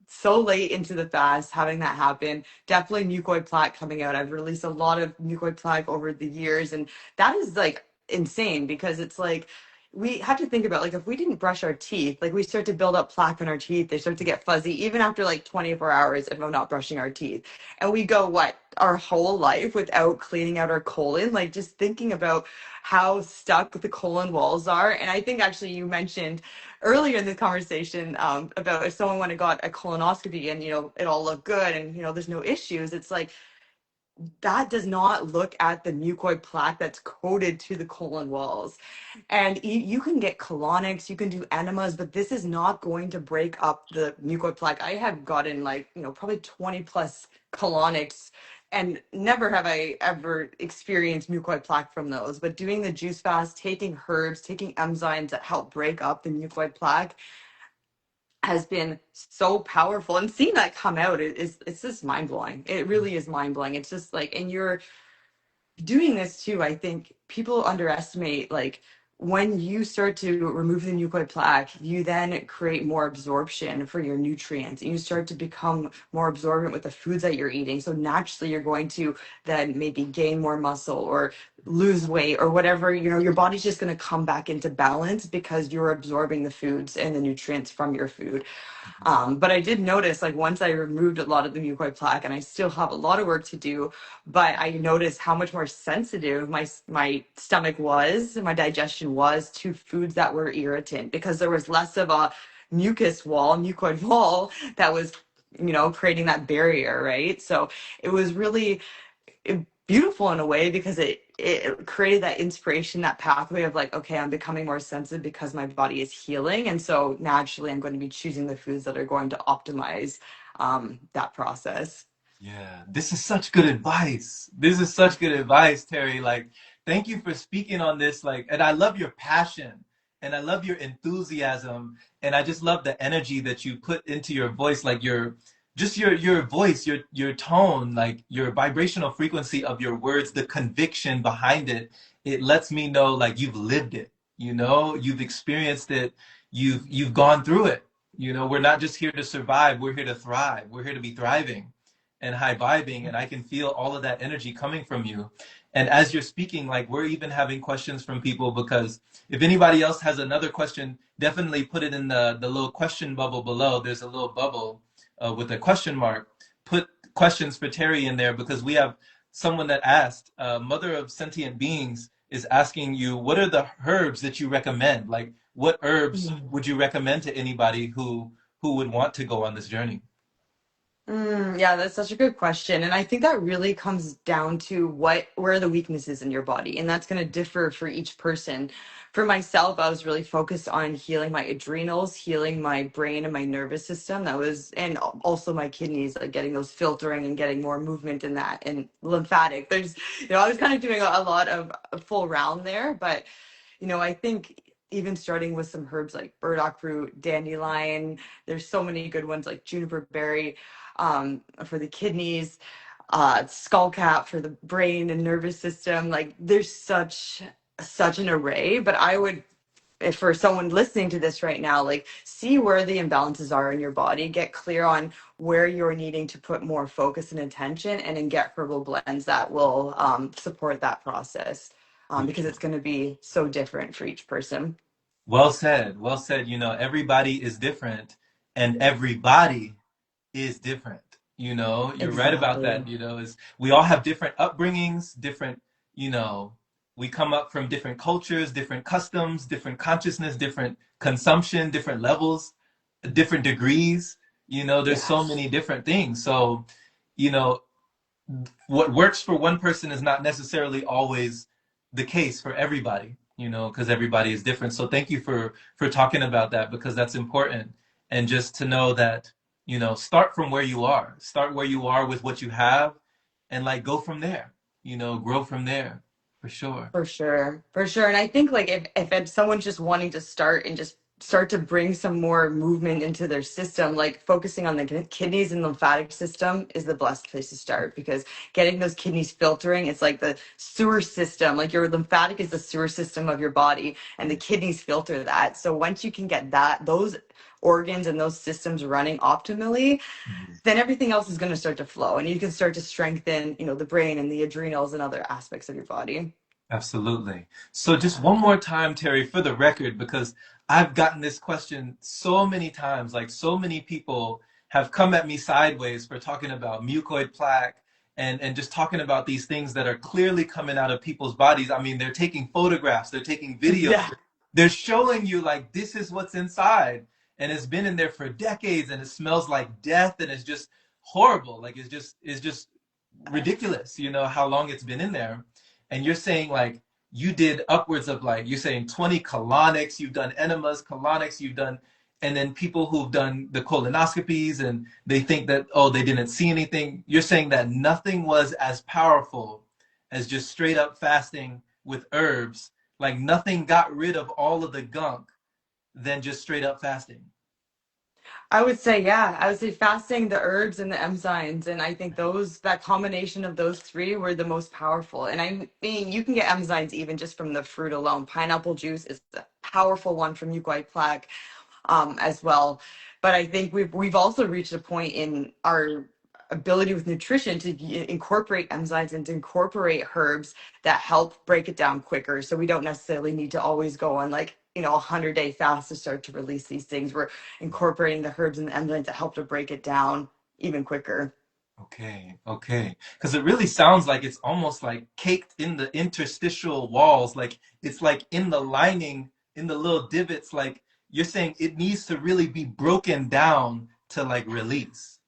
so late into the fast, having that happen, definitely mucoid plaque coming out. I've released a lot of mucoid plaque over the years, and that is like insane because it's like we have to think about like if we didn't brush our teeth, like we start to build up plaque in our teeth, they start to get fuzzy even after like 24 hours if I'm not brushing our teeth. And we go what our whole life without cleaning out our colon, like just thinking about how stuck the colon walls are. And I think actually you mentioned earlier in the conversation about if someone went and got a colonoscopy and it all looked good and there's no issues. It's like that does not look at the mucoid plaque that's coated to the colon walls. And you can get colonics, you can do enemas, but this is not going to break up the mucoid plaque. I have gotten like, probably 20 plus colonics, and never have I ever experienced mucoid plaque from those. But doing the juice fast, taking herbs, taking enzymes that help break up the mucoid plaque has been so powerful. And seeing that come out it's just mind blowing. It really is mind blowing. It's just like, and you're doing this too, I think people underestimate like when you start to remove the mucoid plaque, you then create more absorption for your nutrients and you start to become more absorbent with the foods that you're eating. So naturally you're going to then maybe gain more muscle or lose weight or whatever, your body's just going to come back into balance because you're absorbing the foods and the nutrients from your food. But I did notice, like, once I removed a lot of the mucoid plaque, and I still have a lot of work to do, but I noticed how much more sensitive my stomach was, my digestion was to foods that were irritant because there was less of a mucoid wall that was, creating that barrier, right? So it was really beautiful in a way because it created that inspiration, that pathway of like, okay, I'm becoming more sensitive because my body is healing, and so naturally I'm going to be choosing the foods that are going to optimize that process. Yeah, this is such good advice. This is such good advice, Terry. Like, thank you for speaking on this. Like, and I love your passion and I love your enthusiasm. And I just love the energy that you put into your voice, like your voice, your tone, like your vibrational frequency of your words, the conviction behind it. It lets me know like you've lived it, you've experienced it, you've gone through it. We're not just here to survive, we're here to thrive. We're here to be thriving and high vibing, and I can feel all of that energy coming from you. And as you're speaking, like we're even having questions from people, because if anybody else has another question, definitely put it in the little question bubble below. There's a little bubble with a question mark. Put questions for Terry in there, because we have someone that asked, Mother of Sentient Beings is asking you, what are the herbs that you recommend? Like, what herbs would you recommend to anybody who would want to go on this journey? Yeah, that's such a good question. And I think that really comes down to where are the weaknesses in your body? And that's going to differ for each person. For myself, I was really focused on healing my adrenals, healing my brain and my nervous system. And also my kidneys, like getting those filtering and getting more movement in that, and lymphatic. I was kind of doing a lot of a full round there. But, I think even starting with some herbs like burdock root, dandelion, there's so many good ones like juniper berry for the kidneys, skullcap for the brain and nervous system. Like there's such an array. But I would, if for someone listening to this right now, like see where the imbalances are in your body, get clear on where you're needing to put more focus and attention, and then get herbal blends that will support that process, because it's going to be so different for each person. Well said. Well said. Everybody is different and everybody is different. You're right about that. Exactly. Is we all have different upbringings, different, you know, we come up from different cultures, different customs, different consciousness, different consumption, different levels. different degrees. There's so Yes. many different things. So, you know, what works for one person is not necessarily always the case for everybody, because everybody is different. So thank you for talking about that, because that's important. And just to know that, start from where you are. Start where you are with what you have, and like go from there, grow from there, for sure. For sure, for sure. And I think like if someone's just wanting to start and just start to bring some more movement into their system, like focusing on the kidneys and lymphatic system is the best place to start, because getting those kidneys filtering, it's like the sewer system. Like your lymphatic is the sewer system of your body, and the kidneys filter that. So once you can get those organs and those systems running optimally, Mhm. then everything else is going to start to flow, and you can start to strengthen, the brain and the adrenals and other aspects of your body. Absolutely. So just Yeah. one more time, Terry, for the record, because I've gotten this question so many times. Like, so many people have come at me sideways for talking about mucoid plaque, and just talking about these things that are clearly coming out of people's bodies. I mean, they're taking photographs, they're taking videos, Yeah. they're showing you like this is what's inside, and it's been in there for decades, and it smells like death, and it's just horrible. Like, it's just ridiculous, how long it's been in there. And you're saying like you did upwards of, like, you're saying 20 colonics, you've done enemas, colonics, you've done, and then people who've done the colonoscopies and they think that, oh, they didn't see anything. You're saying that nothing was as powerful as just straight up fasting with herbs. Like, nothing got rid of all of the gunk than just straight up fasting. I would say, yeah, I would say fasting, the herbs, and the enzymes. And I think that combination of those three were the most powerful. And I mean, you can get enzymes even just from the fruit alone. Pineapple juice is a powerful one from mucoid plaque, as well. But I think we've also reached a point in our ability with nutrition to incorporate enzymes and to incorporate herbs that help break it down quicker. So we don't necessarily need to always go on like, 100-day fast to start to release these things. We're incorporating the herbs and the enzymes that help to break it down even quicker. Okay, okay. Because it really sounds like it's almost like caked in the interstitial walls, like it's like in the lining, in the little divots. Like, you're saying it needs to really be broken down to like release.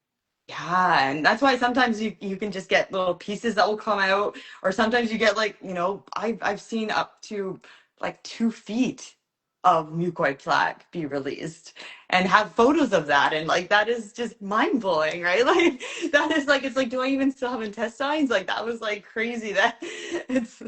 Yeah, and that's why sometimes you can just get little pieces that will come out, or sometimes you get like, I've seen up to like 2 feet of mucoid plaque be released, and have photos of that, and like that is just mind blowing, right? Like that is like, it's like, do I even still have intestines? Like that was like crazy that it's,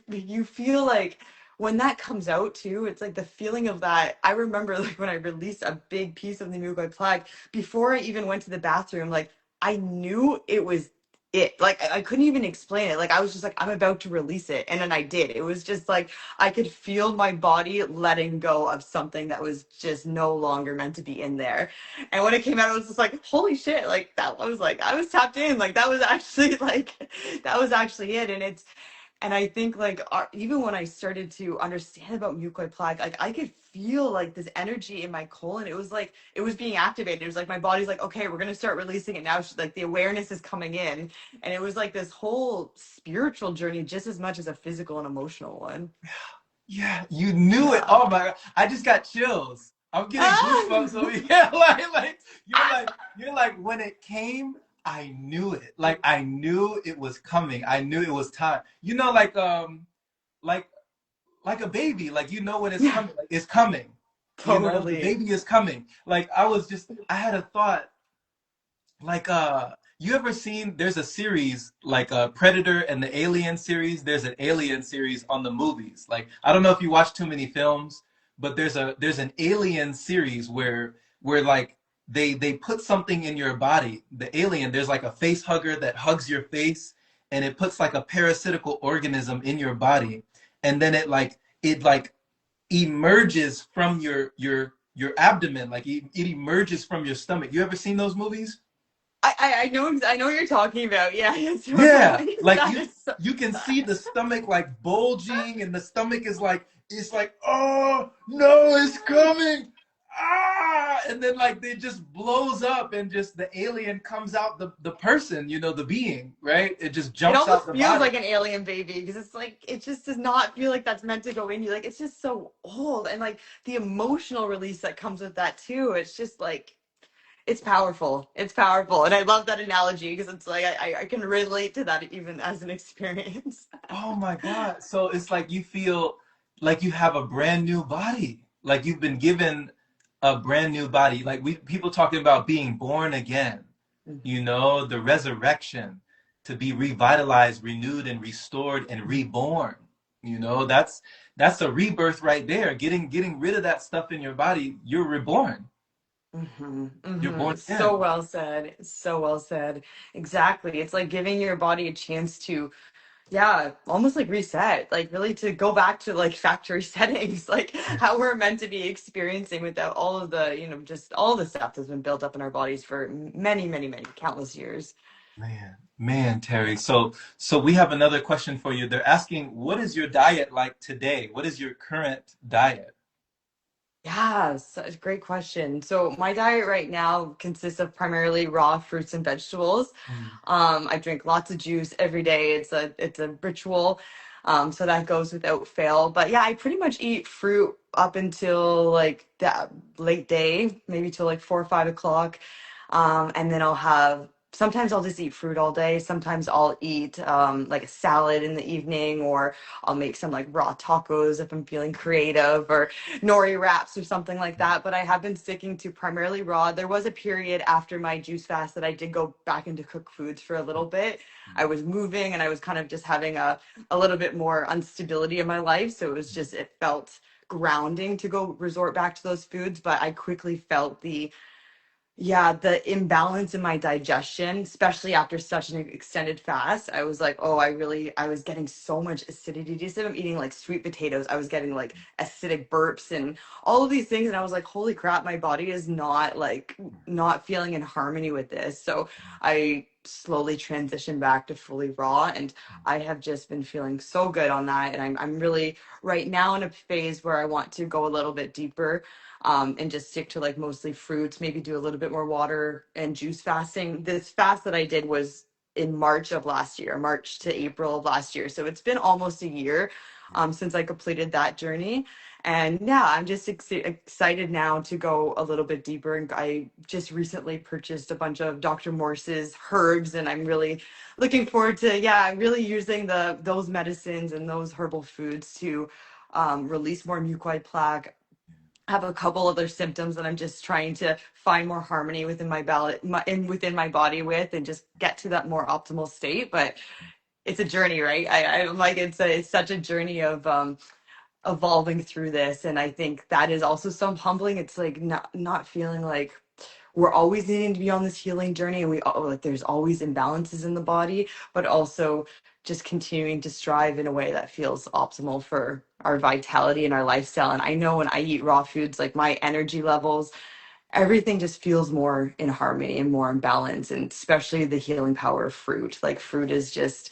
you feel like when that comes out too, it's like the feeling of that. I remember like when I released a big piece of the mucoid plaque, before I even went to the bathroom, like I knew it was it. Like I couldn't even explain it. Like I was just like, I'm about to release it. And then I did. It was just like I could feel my body letting go of something that was just no longer meant to be in there. And when it came out, I was just like, holy shit. Like that was like, I was tapped in. Like that was actually like, that was actually it. And I think like even when I started to understand about mucoid plaque, like I could feel like this energy in my colon. It was like it was being activated. It was like my body's like, okay, we're gonna start releasing it now. Like the awareness is coming in, and it was like this whole spiritual journey just as much as a physical and emotional one. Yeah, you knew it. Yeah. Oh my God, I just got chills. I'm getting Ah! goosebumps over here. You're like when it came, I knew it. Like, I knew it was coming. I knew it was time. Like like a baby, like, when it's Yeah, coming, like it's coming. The totally. baby is coming. Like, I had a thought, like, you ever seen, there's a series like Predator and the Alien series. There's an Alien series on the movies. Like, I don't know if you watch too many films, but there's an Alien series where like they put something in your body. The alien, there's like a face hugger that hugs your face, and it puts like a parasitical organism in your body, and then it like emerges from your abdomen, like it emerges from your stomach. You ever seen those movies? I know what you're talking about. Yeah, yes, Yeah, totally. like That you is so you can see sad. the stomach like bulging, and the stomach is like, it's like, oh no, it's coming. ah, and then like it just blows up and just the alien comes out, the person, the being, right? It just It jumps out almost the feels body. like an alien baby because it's like it just does not feel like that's meant to go in you. Like it's just so old, and like the emotional release that comes with that too. It's just like it's powerful. It's powerful, and I love that analogy because it's like I can relate to that even as an experience. Oh my God. So it's like you feel like you have a brand new body. Like you've been given a brand new body. Like we people talking about being born again, the resurrection, to be revitalized, renewed, and restored and reborn. That's a rebirth right there. Getting rid of that stuff in your body, you're reborn. Mm-hmm, You're mm-hmm. born So again. well said. So well said. Exactly. It's like giving your body a chance to, yeah, almost like reset, like really to go back to like factory settings, like how we're meant to be experiencing without all of the, just all the stuff that's been built up in our bodies for many, many, many countless years. Man, Terry. So we have another question for you. They're asking, what is your diet like today? What is your current diet? Yeah, such a great question. So my diet right now consists of primarily raw fruits and vegetables. Mm, I drink lots of juice every day. It's a ritual. So that goes without fail. But yeah, I pretty much eat fruit up until like that late day, maybe till like 4 or 5 o'clock. And then sometimes I'll just eat fruit all day. Sometimes I'll eat like a salad in the evening, or I'll make some like raw tacos if I'm feeling creative, or nori wraps or something like that. But I have been sticking to primarily raw. There was a period after my juice fast that I did go back into cooked foods for a little bit. I was moving and I was kind of just having a little bit more instability in my life. So it felt grounding to go resort back to those foods. But I quickly felt the imbalance in my digestion, especially after such an extended fast. I was like, oh, I was getting so much acidity. Just if I'm eating like sweet potatoes, I was getting like acidic burps and all of these things. And I was like, holy crap, my body is not feeling in harmony with this. So I slowly transitioned back to fully raw, and I have just been feeling so good on that. And I'm really right now in a phase where I want to go a little bit deeper, and just stick to like mostly fruits, maybe do a little bit more water and juice fasting. This fast that I did was in March of last year, March to April of last year. So it's been almost a year since I completed that journey. And yeah, I'm just excited now to go a little bit deeper. And I just recently purchased a bunch of Dr. Morse's herbs, and I'm really looking forward to, yeah, really using those medicines and those herbal foods to release more mucoid plaque. Have a couple other symptoms that I'm just trying to find more harmony within my ballot within my body with, and just get to that more optimal state. But it's a journey, right? I'm like, it's such a journey of evolving through this. And I think that is also so humbling. It's like not feeling like we're always needing to be on this healing journey, and like there's always imbalances in the body, but also just continuing to strive in a way that feels optimal for our vitality and our lifestyle. And I know when I eat raw foods, like my energy levels, everything just feels more in harmony and more in balance. And especially the healing power of fruit. Like fruit is just,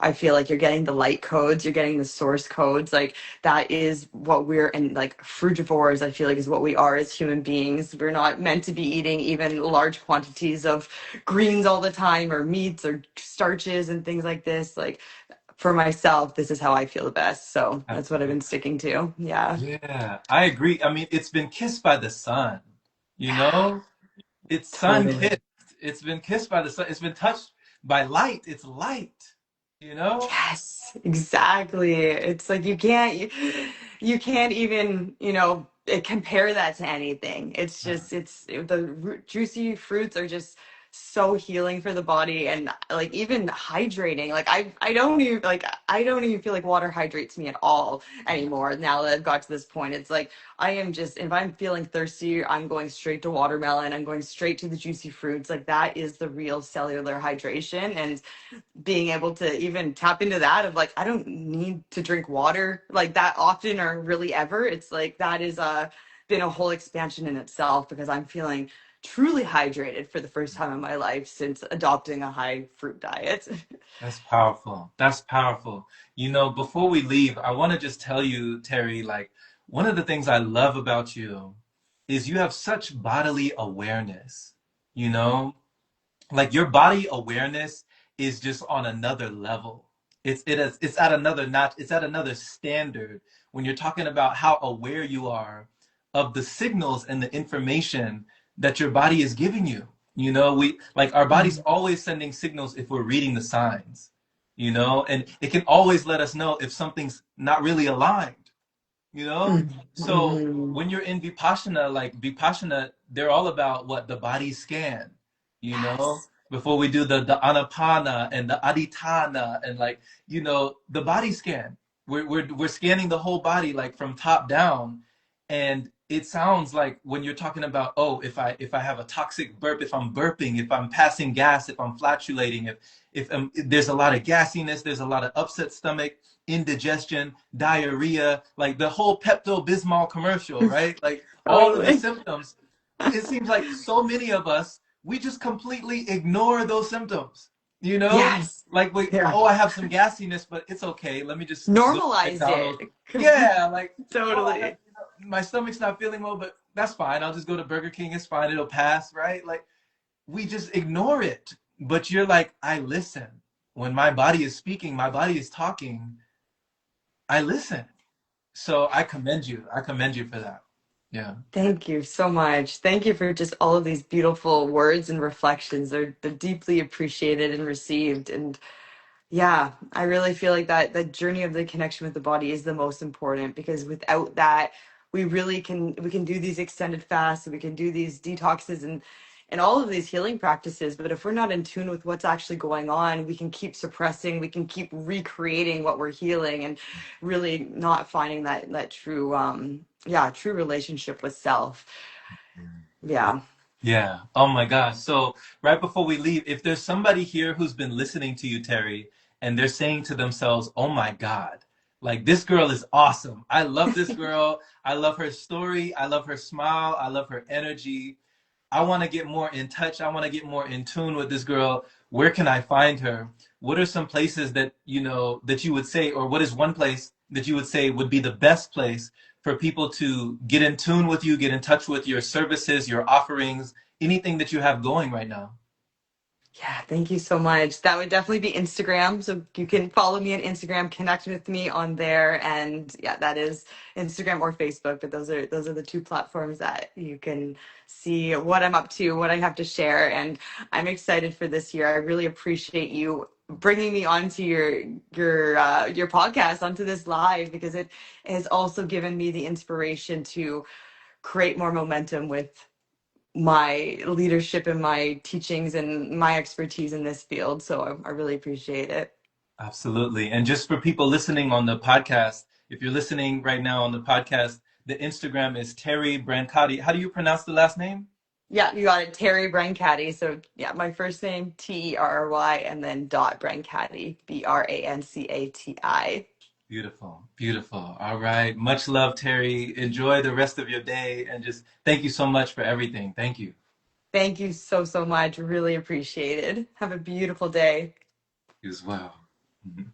I feel like you're getting the light codes, you're getting the source codes. Like that is what and like frugivores, I feel like is what we are as human beings. We're not meant to be eating even large quantities of greens all the time, or meats or starches and things like this. Like for myself, this is how I feel the best. So that's what I've been absolutely. sticking to. Yeah. Yeah, I agree. I mean, it's been kissed by the sun, you Yeah, know? It's sun totally. kissed. It's been kissed by the sun. It's been touched by light. It's light, you know? Yes, exactly. It's like you can't even, compare that to anything. It's just juicy fruits are just so healing for the body, and like even hydrating. Like I don't even feel like water hydrates me at all anymore now that I've got to this point. It's like I am just, if I'm feeling thirsty, I'm going straight to watermelon. I'm going straight to the juicy fruits. Like that is the real cellular hydration. And being able to even tap into that of like I don't need to drink water like that often or really ever. It's like that is been a whole expansion in itself, because I'm feeling truly hydrated for the first time in my life since adopting a high fruit diet. That's powerful. That's powerful. Before we leave, I want to just tell you, Terry, like one of the things I love about you is you have such bodily awareness, you know? Like your body awareness is just on another level. It's at another notch, it's at another standard when you're talking about how aware you are of the signals and the information that your body is giving you. You know, we like our body's Mm, always sending signals if we're reading the signs, you know, and it can always let us know if something's not really aligned, you know? mm, So mm. when you're in Vipassana, like Vipassana, they're all about what? The body scan, you know? Yes. Before we do the Anapana and the Aditana and like, you know, the body scan. We're scanning the whole body like from top down. And it sounds like when you're talking about, oh, if I have a toxic burp, if I'm burping, if I'm passing gas, if I'm flatulating, if there's a lot of gassiness, there's a lot of upset stomach, indigestion, diarrhea, like the whole Pepto-Bismol commercial, right? Like all of the Totally. symptoms. It seems like so many of us, we just completely ignore those symptoms, you know? Yes. Like, we, Yeah. oh, I have some gassiness, but it's okay. Let me just go to Normalized McDonald's. it. Yeah, like, oh, I have, Totally. you know, my stomach's not feeling well, but that's fine. I'll just go to Burger King. It's fine. It'll pass, right? Like, we just ignore it. But you're like, I listen. When my body is speaking, my body is talking, I listen. So I commend you. I commend you for that. Yeah. Thank you so much. Thank you for just all of these beautiful words and reflections. They're deeply appreciated and received. And yeah, I really feel like that journey of the connection with the body is the most important, because without that, we can do these extended fasts, we can do these detoxes and all of these healing practices. But if we're not in tune with what's actually going on, we can keep suppressing, we can keep recreating what we're healing, and really not finding that true true relationship with self. Yeah. Yeah. Oh my gosh. So right before we leave, if there's somebody here who's been listening to you, Terry, and they're saying to themselves, "Oh my God, like this girl is awesome. I love this girl. I love her story. I love her smile. I love her energy. I want to get more in touch. I want to get more in tune with this girl. Where can I find her? What are some places that, you know, that you would say, or what is one place that you would say would be the best place for people to get in tune with you, get in touch with your services, your offerings, anything that you have going right now?" Yeah, thank you so much. That would definitely be Instagram. So you can follow me on Instagram, connect with me on there. And yeah, that is Instagram or Facebook, but those are the two platforms that you can see what I'm up to, what I have to share. And I'm excited for this year. I really appreciate you bringing me onto your podcast, onto this live, because it has also given me the inspiration to create more momentum with my leadership and my teachings and my expertise in this field. So I really appreciate it. Absolutely. And just for people listening on the podcast, if you're listening right now on the podcast, the Instagram is Terry Brancati. How do you pronounce the last name? Yeah, you got it. Terry Brancati. So yeah, my first name, Terry, and then dot Brancati, Brancati. Beautiful, beautiful. All right. Much love, Terry. Enjoy the rest of your day and just thank you so much for everything. Thank you. Thank you so, so much. Really appreciate it. Have a beautiful day. You as well. Mhm.